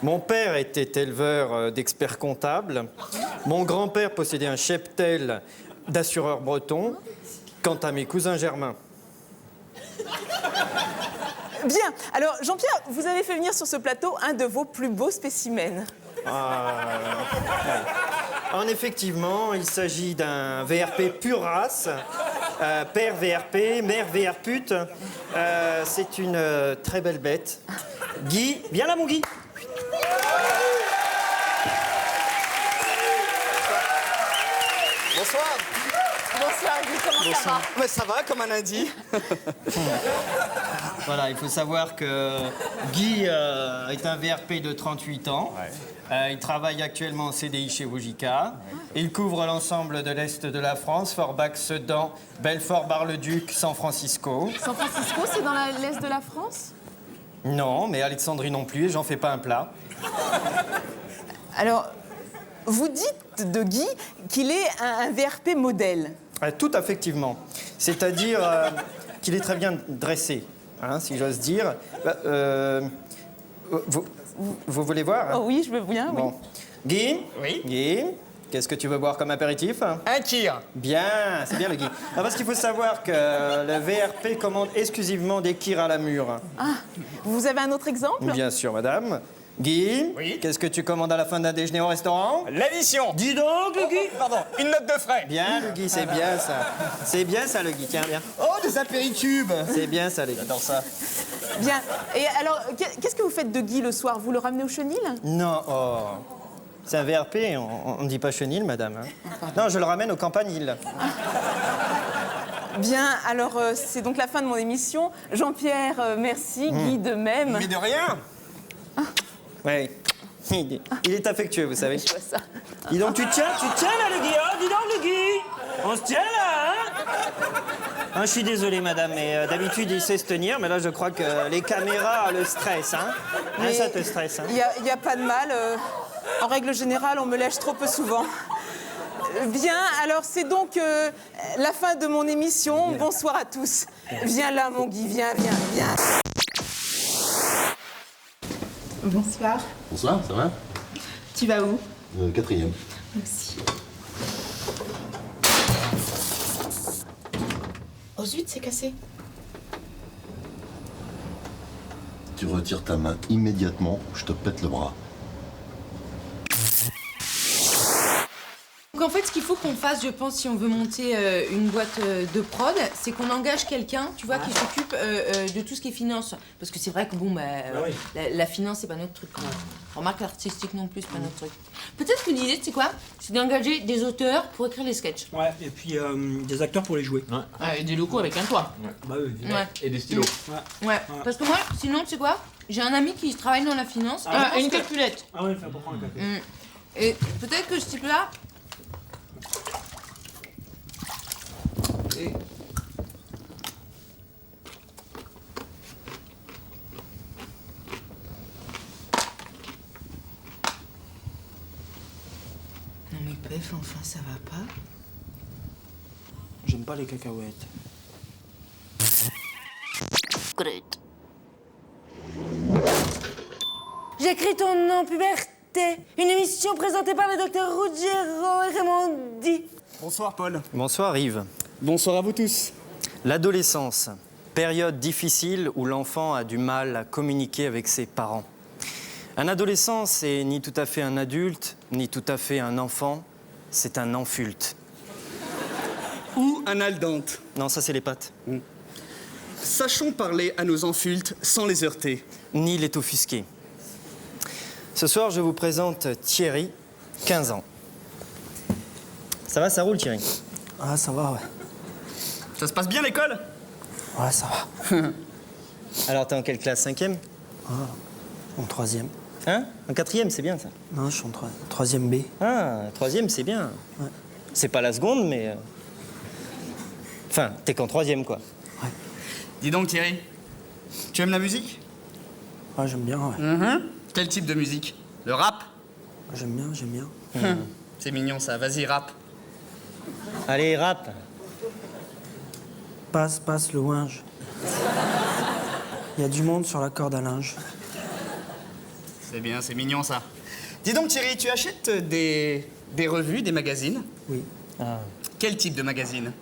Mon père était éleveur d'experts comptables. Mon grand-père possédait un cheptel d'assureurs bretons. Quant à mes cousins germains. Bien, alors Jean-Pierre, vous avez fait venir sur ce plateau un de vos plus beaux spécimens. Effectivement, il s'agit d'un VRP pure race, père VRP, mère VR pute. C'est une très belle bête. Guy, viens là mon Guy. Bonsoir. Bonsoir Guy, comment ça va? Mais ça va, comme un lundi. Voilà, il faut savoir que Guy est un VRP de 38 ans. Il travaille actuellement en CDI chez Wojika. Il couvre l'ensemble de l'Est de la France, Forbach, Sedan, Belfort, Bar-le-Duc, San Francisco. San Francisco, c'est dans l'Est de la France? Non, mais Alexandrie non plus, et j'en fais pas un plat. Alors, vous dites de Guy qu'il est un VRP modèle. Tout effectivement. C'est-à-dire qu'il est très bien dressé, hein, si j'ose dire. Vous voulez voir? Oh oui, je veux bien, oui. Bon. Guy? Oui? Guy, qu'est-ce que tu veux boire comme apéritif? Un kir. Bien, c'est bien le Guy. Ah, parce qu'il faut savoir que le VRP commande exclusivement des kirs à la mûre. Ah, vous avez un autre exemple? Bien sûr, madame. Guy, oui? Qu'est-ce que tu commandes à la fin d'un déjeuner au restaurant? L'addition. Dis donc, le Guy. Pardon, une note de frais. Bien, le Guy, c'est bien ça. C'est bien ça, le Guy, tiens, bien. Oh, des apéricubes. C'est bien ça, les gars. J'adore ça. Bien. Et alors, qu'est-ce que vous faites de Guy le soir? Vous le ramenez au chenil? Non, oh. C'est un VRP, on ne dit pas chenil, madame. Hein. Non, je le ramène au campanile. Bien, alors c'est donc la fin de mon émission. Jean-Pierre, merci. Guy, de même. Mais de rien. Oui. Il est affectueux, vous savez. Je vois ça. Dis donc, tu tiens là, le Guy, hein? Dis donc, le Guy. On se tient là, hein? Ah, je suis désolé, madame, mais d'habitude, il sait se tenir, mais là, je crois que les caméras le stressent, hein? Mais ça te stresse, hein? Il n'y a pas de mal. En règle générale, on me lèche trop peu souvent. Bien, alors c'est donc la fin de mon émission. Bien. Bonsoir à tous. Viens là, mon Guy, viens. Bonsoir. Bonsoir, ça va? Tu vas où? 4e. Merci. Oh zut, c'est cassé. Tu retires ta main immédiatement, je te pète le bras. Donc en fait, ce qu'il faut qu'on fasse, je pense, si on veut monter une boîte de prod, c'est qu'on engage quelqu'un, tu vois, qui s'occupe de tout ce qui est finance. Parce que c'est vrai que bon, la finance, c'est pas notre truc quand même. Remarque, l'artistique non plus, c'est pas notre truc. Peut-être qu'une idée, c'est quoi? C'est d'engager des auteurs pour écrire les sketchs. Ouais, et puis des acteurs pour les jouer. Ouais. Et des locaux avec un toit. Ouais. Bah oui. Ouais. Et des stylos. Ouais. Parce que moi, sinon, tu sais quoi? J'ai un ami qui travaille dans la finance. Une calculette. Ah ouais, il faut prendre un café. Et peut-être que ce type-là. Non mais Pef, enfin ça va pas. J'aime pas les cacahuètes. J'écris ton nom, puberté. Une émission présentée par le docteur Ruggiero et Raimondi. Bonsoir, Paul. Bonsoir, Yves. Bonsoir à vous tous. L'adolescence, période difficile où l'enfant a du mal à communiquer avec ses parents. Un adolescent, c'est ni tout à fait un adulte, ni tout à fait un enfant, c'est un enfulte. Ou un aldante. Non, ça, c'est les pattes. Sachons parler à nos enfultes sans les heurter. Ni les offusquer. Ce soir, je vous présente Thierry, 15 ans. Ça va, ça roule, Thierry? Ah, ça va, ouais. Ça se passe bien l'école? Ouais, ça va. Alors, t'es en quelle classe? 5e? Ah, en 3e. Hein? En 4e, c'est bien, ça? Non, je suis en 3e B. Ah, 3e, c'est bien. Ouais. C'est pas la seconde, mais... Enfin, t'es qu'en 3e, quoi. Ouais. Dis donc, Thierry, tu aimes la musique? Ah, j'aime bien, ouais. Quel type de musique? Le rap? J'aime bien. C'est mignon, ça. Vas-y, rap. Allez, rap. Passe le ouinge. Il y a du monde sur la corde à linge. C'est bien, c'est mignon, ça. Dis donc, Thierry, tu achètes des revues, des magazines? Oui. Ah. Quel type de magazine?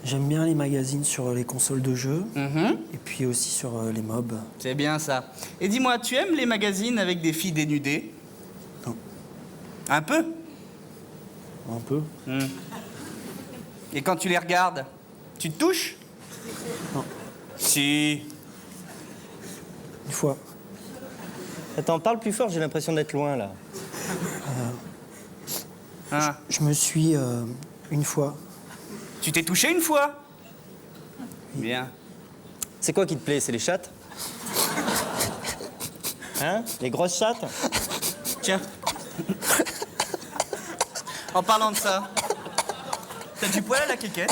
J'aime bien les magazines sur les consoles de jeux. Et puis aussi sur les mobs. C'est bien ça. Et dis-moi, tu aimes les magazines avec des filles dénudées? Non. Un peu? Un peu. Et quand tu les regardes, tu te touches? Non. Si. Une fois. Attends, parle plus fort, j'ai l'impression d'être loin, là. Je me suis, une fois... Tu t'es touché une fois? Bien. C'est quoi qui te plaît? C'est les chattes? Hein? Les grosses chattes? Tiens. En parlant de ça, t'as du poil à la quéquette?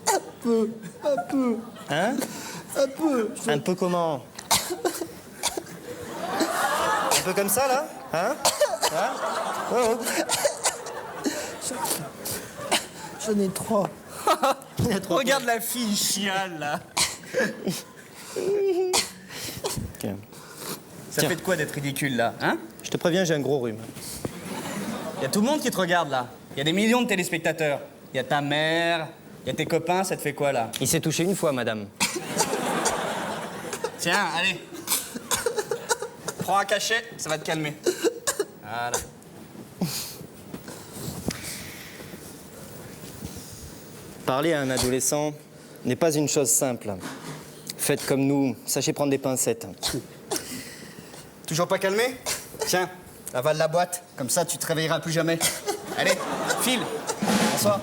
Un peu. Hein? Un peu. Un peu comment? Un peu comme ça, là? Hein? Oh. J'en ai 3. Regarde la fille chiale, là. Ça Tiens. fait de quoi d'être ridicule, là, hein? Je te préviens, j'ai un gros rhume. Y a tout le monde qui te regarde, là. Y a des millions de téléspectateurs. Y a ta mère, y a tes copains, ça te fait quoi, là? Il s'est touché une fois, madame. Tiens, allez. Prends un cachet, ça va te calmer. Voilà. Parler à un adolescent n'est pas une chose simple. Faites comme nous, sachez prendre des pincettes. Toujours pas calmé? Tiens, avale la boîte, comme ça tu te réveilleras plus jamais. Allez, file. Bonsoir.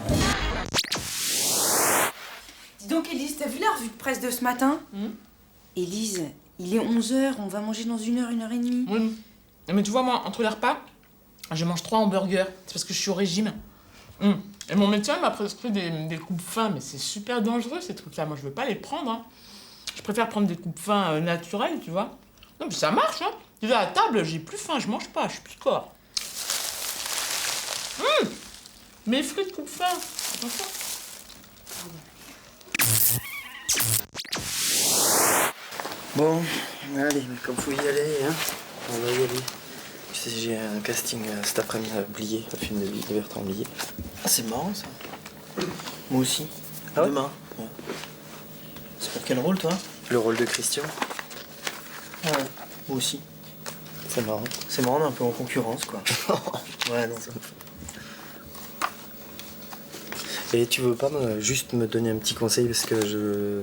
Dis donc, Élise, t'as vu la revue de presse de ce matin? Élise, il est 11h, on va manger dans 1 heure, 1 heure et demie. Oui. Mais tu vois, moi, entre les repas, je mange 3 hamburgers. C'est parce que je suis au régime. Et mon médecin m'a prescrit des coupes-faim, mais c'est super dangereux, ces trucs-là. Moi, je veux pas les prendre. Hein. Je préfère prendre des coupes-faim naturelles, tu vois. Non, mais ça marche, hein. Déjà, à table, j'ai plus faim, je mange pas, je suis plus corps. Mes fruits de coupe-faim. Attention. Bon, allez, comme faut y aller, hein. On va y aller. Tu sais, j'ai un casting cet après-midi à Blier, un film de Bertrand Blier. Ah, c'est marrant, ça. Moi aussi. Ah ouais? Demain. Ouais. C'est pour quel rôle, toi? Le rôle de Christian. Ah ouais, moi aussi. C'est marrant. C'est marrant, on est un peu en concurrence, quoi. Ouais, non. Et tu veux pas juste me donner un petit conseil, parce que je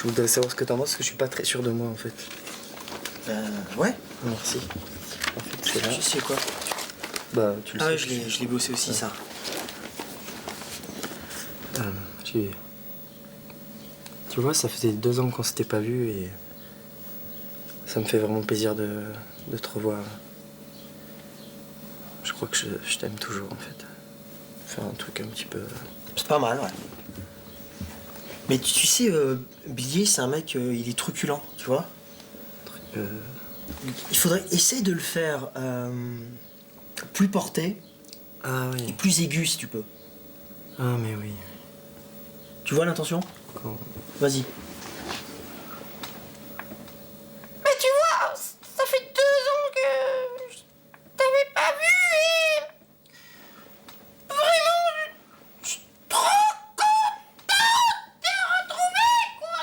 voudrais savoir ce que t'en penses, parce que je suis pas très sûr de moi, en fait. Ouais. Merci. En fait, c'est là. Tu sais quoi? Bah, tu le sais. Ah ouais, je l'ai bossé aussi, ça. Tu vois, ça faisait 2 ans qu'on s'était pas vu et ça me fait vraiment plaisir de te revoir. Je crois que je t'aime toujours, en fait. Faire un truc un petit peu... C'est pas mal, ouais. Mais tu sais, Blier, c'est un mec, il est truculent, tu vois. Il faudrait essayer de le faire plus porté et plus aigu, si tu peux. Ah, mais oui. Tu vois l'intention? Vas-y. Mais tu vois, ça fait 2 ans que je t'avais pas vu et... Vraiment, je suis trop contente de te retrouver, quoi.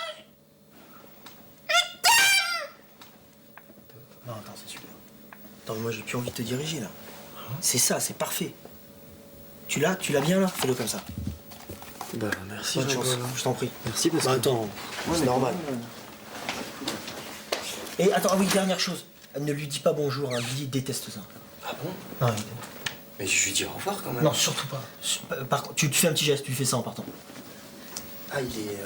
Je t'aime. Non, attends, c'est super. Attends, moi j'ai plus envie de te diriger là. C'est ça, c'est parfait. Tu l'as bien là? Fais-le comme ça. Bah merci, bonne chance. Je t'en prie. Merci parce que... attends, c'est normal. Et attends, ah oui, dernière chose. Ne lui dis pas bonjour, hein. Billy déteste ça. Ah bon? Non, mais je lui dis au revoir quand même. Non, surtout pas. Par contre, tu fais un petit geste, tu fais ça en partant. Ah, il est...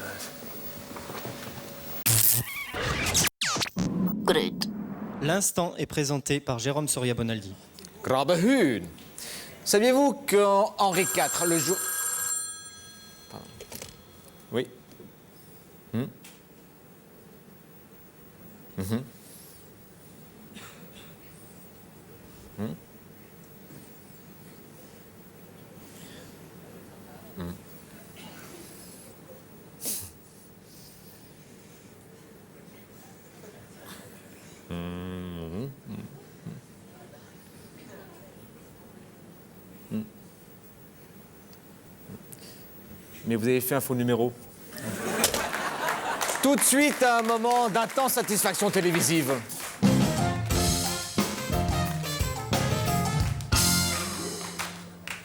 L'instant est présenté par Jérôme Soria Bonaldi. Grabehune. Saviez-vous qu'en Henri IV, le jour... Pardon. Oui. Mais vous avez fait un faux numéro. Tout de suite, un moment d'intense satisfaction télévisive.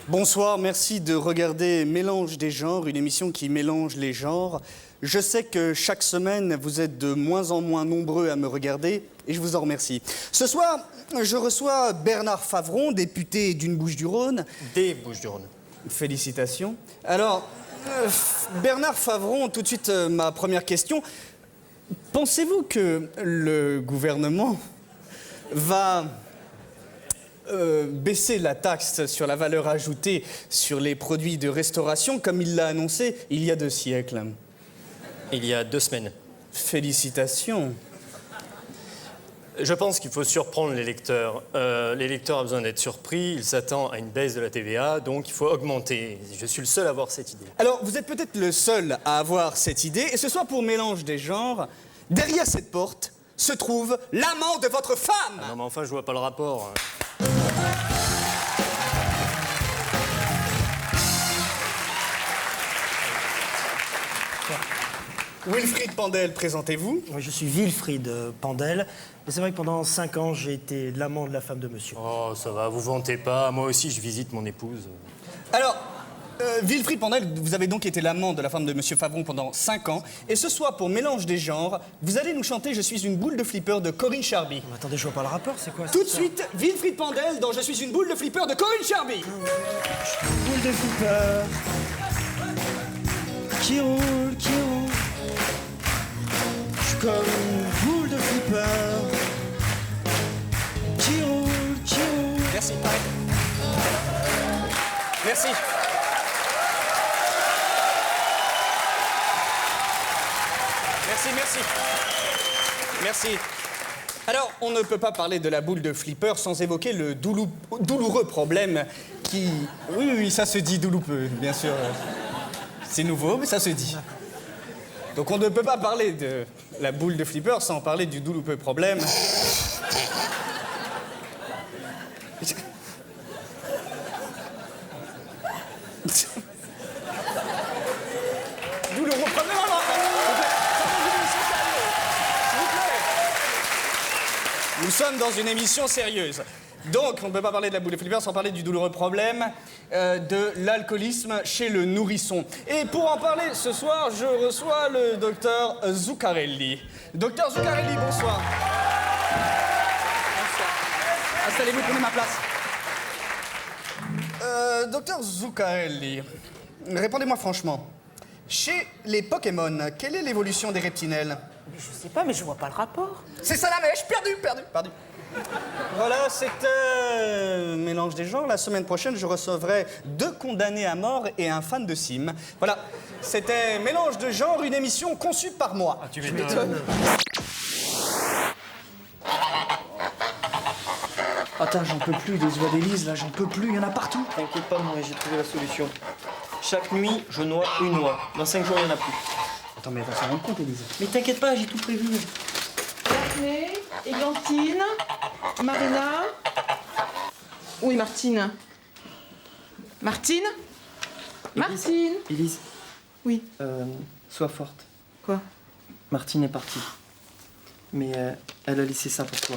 Bonsoir, merci de regarder Mélange des genres, une émission qui mélange les genres. Je sais que chaque semaine, vous êtes de moins en moins nombreux à me regarder et je vous en remercie. Ce soir, je reçois Bernard Favron, député d'une Bouches-du-Rhône. Des Bouches-du-Rhône. Félicitations. Alors, Bernard Favron, tout de suite, ma première question. Pensez-vous que le gouvernement va baisser la taxe sur la valeur ajoutée sur les produits de restauration comme il l'a annoncé il y a 2 siècles? Il y a 2 semaines. Félicitations. Je pense qu'il faut surprendre l'électeur. L'électeur a besoin d'être surpris, il s'attend à une baisse de la TVA, donc il faut augmenter. Je suis le seul à avoir cette idée. Alors, vous êtes peut-être le seul à avoir cette idée, et ce soir, pour Mélange des genres, derrière cette porte se trouve l'amant de votre femme. Ah non, mais enfin, je vois pas le rapport. Wilfried Pandel, présentez-vous. Oui, je suis Wilfried Pandel. Mais c'est vrai que pendant 5 ans, j'ai été l'amant de la femme de monsieur. Oh, ça va, vous vantez pas. Moi aussi, je visite mon épouse. Alors, Wilfried Pandel, vous avez donc été l'amant de la femme de monsieur Favron pendant 5 ans. Et ce soir, pour Mélange des genres, vous allez nous chanter « Je suis une boule de flipper » de Corinne Charby. Mais attendez, je vois pas le rapport, c'est quoi? Tout de suite, Wilfried Pandel dans « Je suis une boule de flipper » de Corinne Charby. Boule de flipper qui roule, qui roule. Je suis comme une boule de flipper qui roule, qui roule. Merci. Merci. Merci. Alors, on ne peut pas parler de la boule de flipper sans évoquer le douloureux problème qui... Oui, ça se dit douloureux, bien sûr. C'est nouveau, mais ça se dit. Donc on ne peut pas parler de la boule de flipper sans parler du douloureux problème. Douloureux problème, Nous sommes dans une émission sérieuse. Donc, on ne peut pas parler de la boule de flipper sans parler du douloureux problème de l'alcoolisme chez le nourrisson. Et pour en parler ce soir, je reçois le docteur Zuccarelli. Docteur Zuccarelli, bonsoir. Installez-vous, prenez ma place. Docteur Zuccarelli, répondez-moi franchement. Chez les Pokémon, quelle est l'évolution des reptinels? Je sais pas, mais je vois pas le rapport. C'est ça la mèche, perdu. Voilà, c'était Mélange des genres. La semaine prochaine, je recevrai 2 condamnés à mort et un fan de Sim. Voilà, c'était Mélange de genres, une émission conçue par moi. Ah, tu m'étonnes. Attends, j'en peux plus des oies d'Élise, là, j'en peux plus, il y en a partout. T'inquiète pas, moi, j'ai trouvé la solution. Chaque nuit, je noie une oie. Dans 5 jours, il n'y en a plus. Attends, mais elle va s'en rendre compte, Élise. Mais t'inquiète pas, j'ai tout prévu. Daphné, Églantine, Marina. Oui, Martine. Martine? Martine? Élise. Oui. Sois forte. Quoi? Martine est partie. Mais elle a laissé ça pour toi.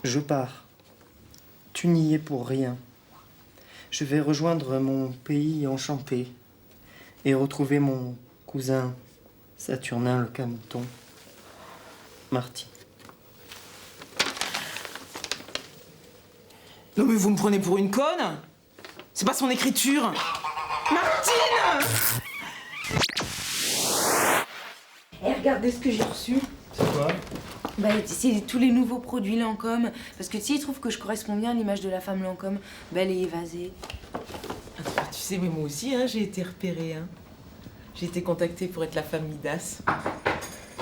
Je pars. Tu n'y es pour rien. Je vais rejoindre mon pays enchanté et retrouver mon cousin Saturnin le Camoton. Martine. Non mais vous me prenez pour une conne? C'est pas son écriture. Martine! Et regardez ce que j'ai reçu. C'est quoi? Bah, c'est tous les nouveaux produits Lancôme. Parce que s'ils trouvent que je corresponds bien à l'image de la femme Lancôme, bah, elle est évasée. Ah, tu sais, mais moi aussi, hein, j'ai été repérée. Hein. J'ai été contactée pour être la femme Midas.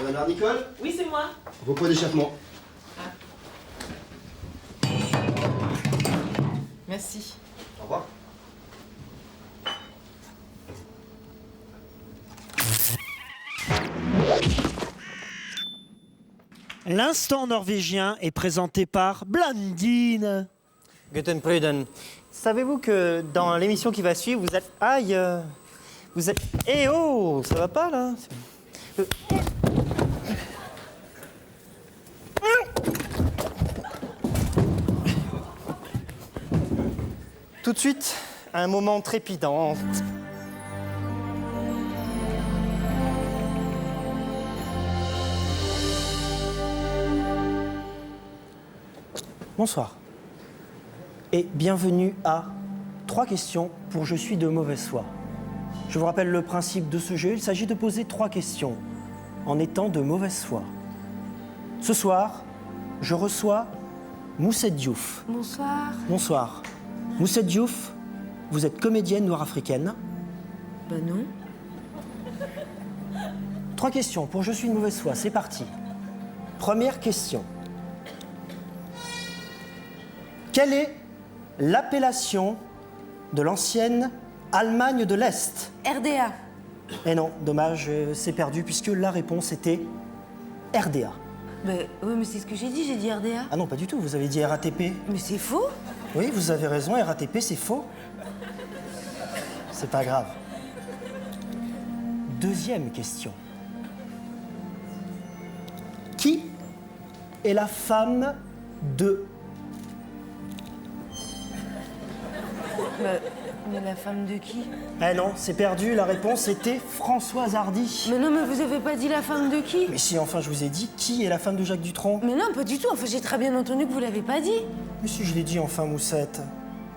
Madame Nicole? Oui, c'est moi. Vos pots d'échappement. Merci. Au revoir. L'instant norvégien est présenté par Blandine. Guten Pruden. Savez-vous que dans l'émission qui va suivre, vous êtes... Aïe vous êtes... Eh oh, ça va pas, là? Tout de suite, un moment trépidant. Bonsoir. Et bienvenue à 3 questions pour Je suis de mauvaise foi. Je vous rappelle le principe de ce jeu. Il s'agit de poser 3 questions en étant de mauvaise foi. Ce soir, je reçois Moussette Diouf. Bonsoir. Bonsoir. Moussette Diouf, vous êtes comédienne noire-africaine. Ben non. 3 questions pour Je suis de mauvaise foi. C'est parti. Première question. Quelle est l'appellation de l'ancienne Allemagne de l'Est? RDA. Eh non, dommage, c'est perdu puisque la réponse était RDA. Ben oui, mais c'est ce que j'ai dit RDA. Ah non, pas du tout, vous avez dit RATP. Mais c'est faux. Oui, vous avez raison, RATP, c'est faux. C'est pas grave. Deuxième question. Qui est la femme de... Mais la femme de qui? Eh non, c'est perdu, la réponse était Françoise Hardy. Mais non, mais vous avez pas dit la femme de qui? Mais si, enfin, je vous ai dit, qui est la femme de Jacques Dutronc? Mais non, pas du tout, enfin j'ai très bien entendu que vous l'avez pas dit. Mais si, je l'ai dit, enfin, Moussette.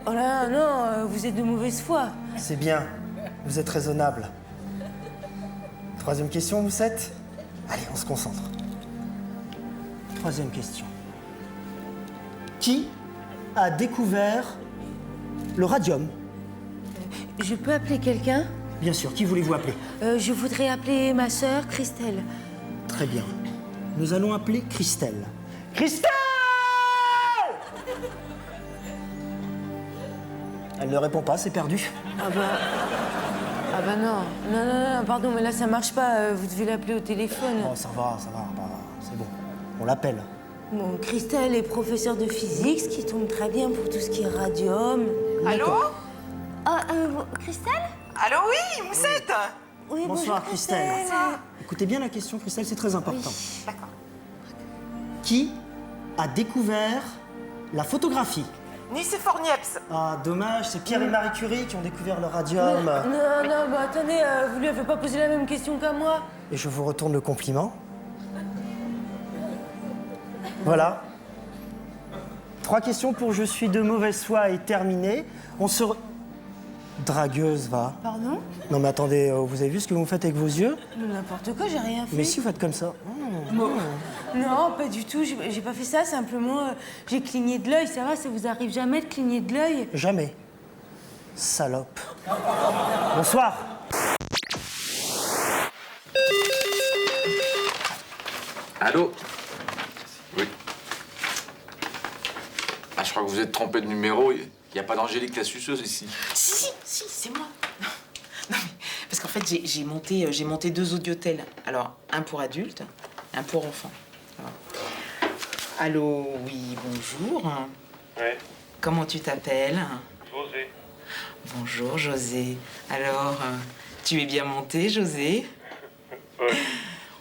Oh là, non, vous êtes de mauvaise foi. C'est bien, vous êtes raisonnable. Troisième question, Moussette? Allez, on se concentre. Troisième question. Qui a découvert le radium? Je peux appeler quelqu'un? Bien sûr, qui voulez-vous appeler? Je voudrais appeler ma sœur, Christelle. Très bien. Nous allons appeler Christelle. Christelle! Elle ne répond pas, c'est perdu. Ah bah non. Non, pardon, mais là ça marche pas, vous devez l'appeler au téléphone. Oh, ça va, c'est bon. On l'appelle. Bon, Christelle est professeure de physique, ce qui tombe très bien pour tout ce qui est radium. Allô? Christelle? Allô, oui, Moussette? Oui, Bonsoir, bonjour, Christelle. Écoutez bien la question, Christelle, c'est très important. Oui, d'accord. Qui a découvert la photographie? Nicéphore Niepce. Ah, dommage, c'est Pierre et Marie Curie qui ont découvert le radium. Non, bah attendez, vous lui avez pas posé la même question qu'à moi? Et je vous retourne le compliment. Voilà. 3 questions pour Je suis de mauvaise foi est terminé. On se... Dragueuse, va. Pardon? Non mais attendez, vous avez vu ce que vous faites avec vos yeux? N'importe quoi, j'ai rien fait. Mais si vous faites comme ça. Non, pas du tout, j'ai pas fait ça, simplement j'ai cligné de l'œil, ça va, ça vous arrive jamais de cligner de l'œil? Jamais. Salope. Bonsoir. Allô? Oui. Ah, je crois que vous êtes trompé de numéro. Il n'y a pas d'Angélique la suceuse ici. Si, c'est moi. Non, mais parce qu'en fait, j'ai monté 2 audiotels. Alors, un pour adultes, un pour enfants. Alors. Allô, oui, bonjour. Ouais. Comment tu t'appelles? José. Bonjour, José. Alors, tu es bien monté, José? Ouais.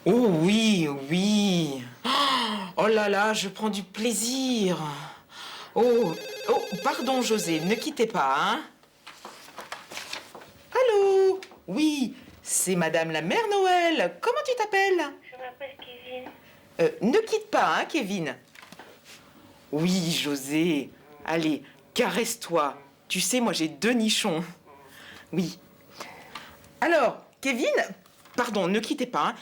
Oh oui, oui. Oh là là, je prends du plaisir. Oh, pardon, José, ne quittez pas, hein? Allô? Oui, c'est Madame la Mère Noël. Comment tu t'appelles? Je m'appelle Kevin. Ne quitte pas, hein, Kevin? Oui, José. Allez, caresse-toi. Tu sais, moi, j'ai 2 nichons. Oui. Alors, Kevin, pardon, ne quittez pas, hein.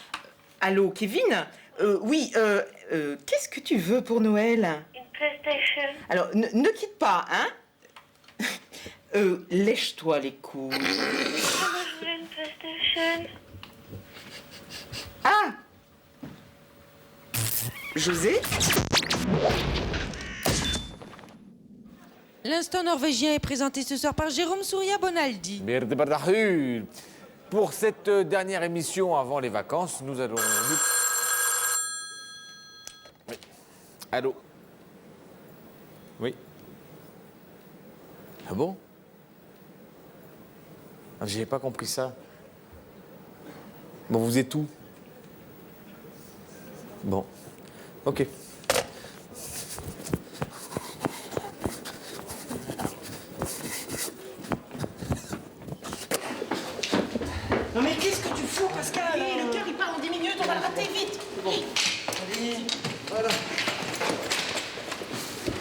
Allô, Kevin? Oui, qu'est-ce que tu veux pour Noël? Une PlayStation. Alors, ne quitte pas, hein? Lèche-toi les couilles. Je voulais une PlayStation. Ah! José? L'instant norvégien est présenté ce soir par Jérôme Souria Bonaldi. Merde, badahul. Pour cette dernière émission avant les vacances, nous allons... Oui. Allô? Oui. Ah bon? Ah, j'avais pas compris ça. Bon, vous êtes où? Bon. Ok. Non mais qu'est-ce que tu fous, Pascal? Allez, le cœur il part en 10 minutes, on va le rater vite. Bon. Allez, voilà.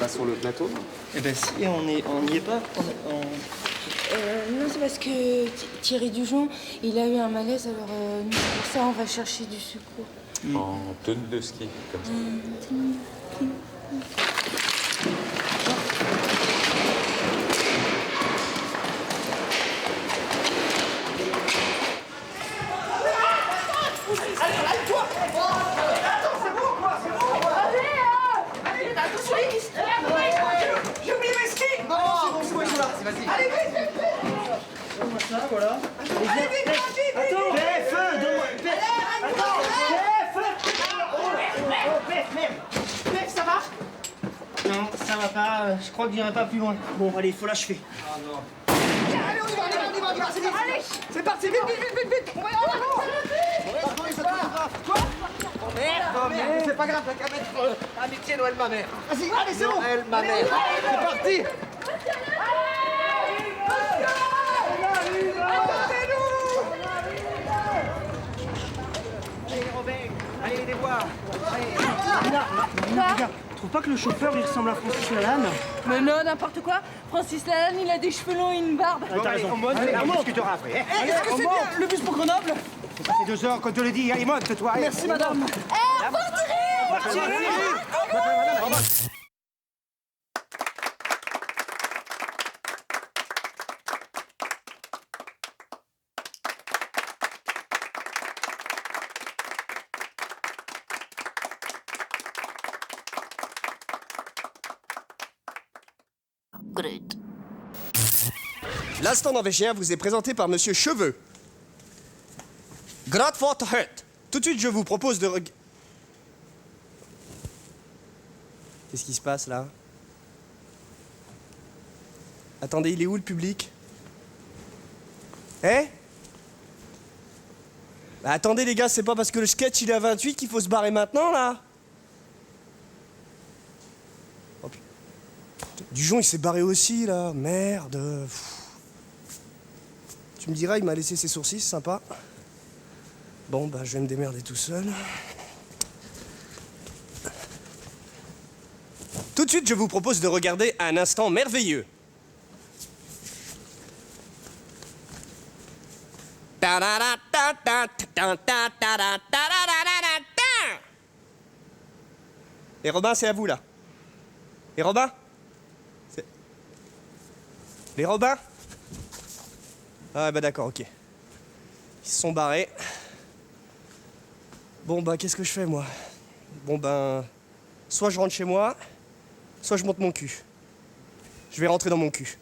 Pas sur le plateau, non? Eh ben si, on n'y est pas. Non, c'est parce que Thierry Dujon, il a eu un malaise, alors pour ça, on va chercher du secours. En tenue de ski, comme ça. J'ai oublié mes skis. Non, c'est bon, vas-y. Allez, vite. Donne-moi ça, voilà. Allez, vite. Attends, feu, donne-moi. Attends, Pef, ça va? Non, ça va pas, je crois que j'irai pas plus loin. Bon, allez, il faut l'achever. Allez, on y va, c'est vite. Allez, c'est parti, vite. On va y aller. Quoi? Oh merde, mais c'est pas grave, t'as qu'à mettre Amitié Noël ma mère. Vas-y, allez, c'est bon. Noël ma mère. C'est parti. Allez, Robin, allez les voir. Allez, regarde. Tu trouves pas que le chauffeur il ressemble à Francis Lalanne? Mais non, n'importe quoi. Francis Lalanne, il a des cheveux longs et une barbe. T'as raison. On discutera après. Est-ce que c'est bien le bus pour Grenoble? Ça fait 2 heures qu'on te le dit. Allez, monte, toi. Merci, madame. Grut. L'instant norvégien vous est présenté par Monsieur Cheveux. Gratfort-Hut. Tout de suite, je vous propose de Qu'est-ce qui se passe là? Attendez, il est où le public? Bah, attendez les gars, c'est pas parce que le sketch il est à 28 qu'il faut se barrer maintenant là. Oh, putain. Dujon il s'est barré aussi là, merde. Tu me diras, il m'a laissé ses sourcils, c'est sympa. Bon, bah je vais me démerder tout seul. Tout de suite, je vous propose de regarder un instant merveilleux. Et Robin, c'est à vous là. Et Robin? Les Robins? Ah bah d'accord, ok. Ils se sont barrés. Bon bah qu'est-ce que je fais moi? Bon ben... Soit je rentre chez moi, soit je monte mon cul. Je vais rentrer dans mon cul.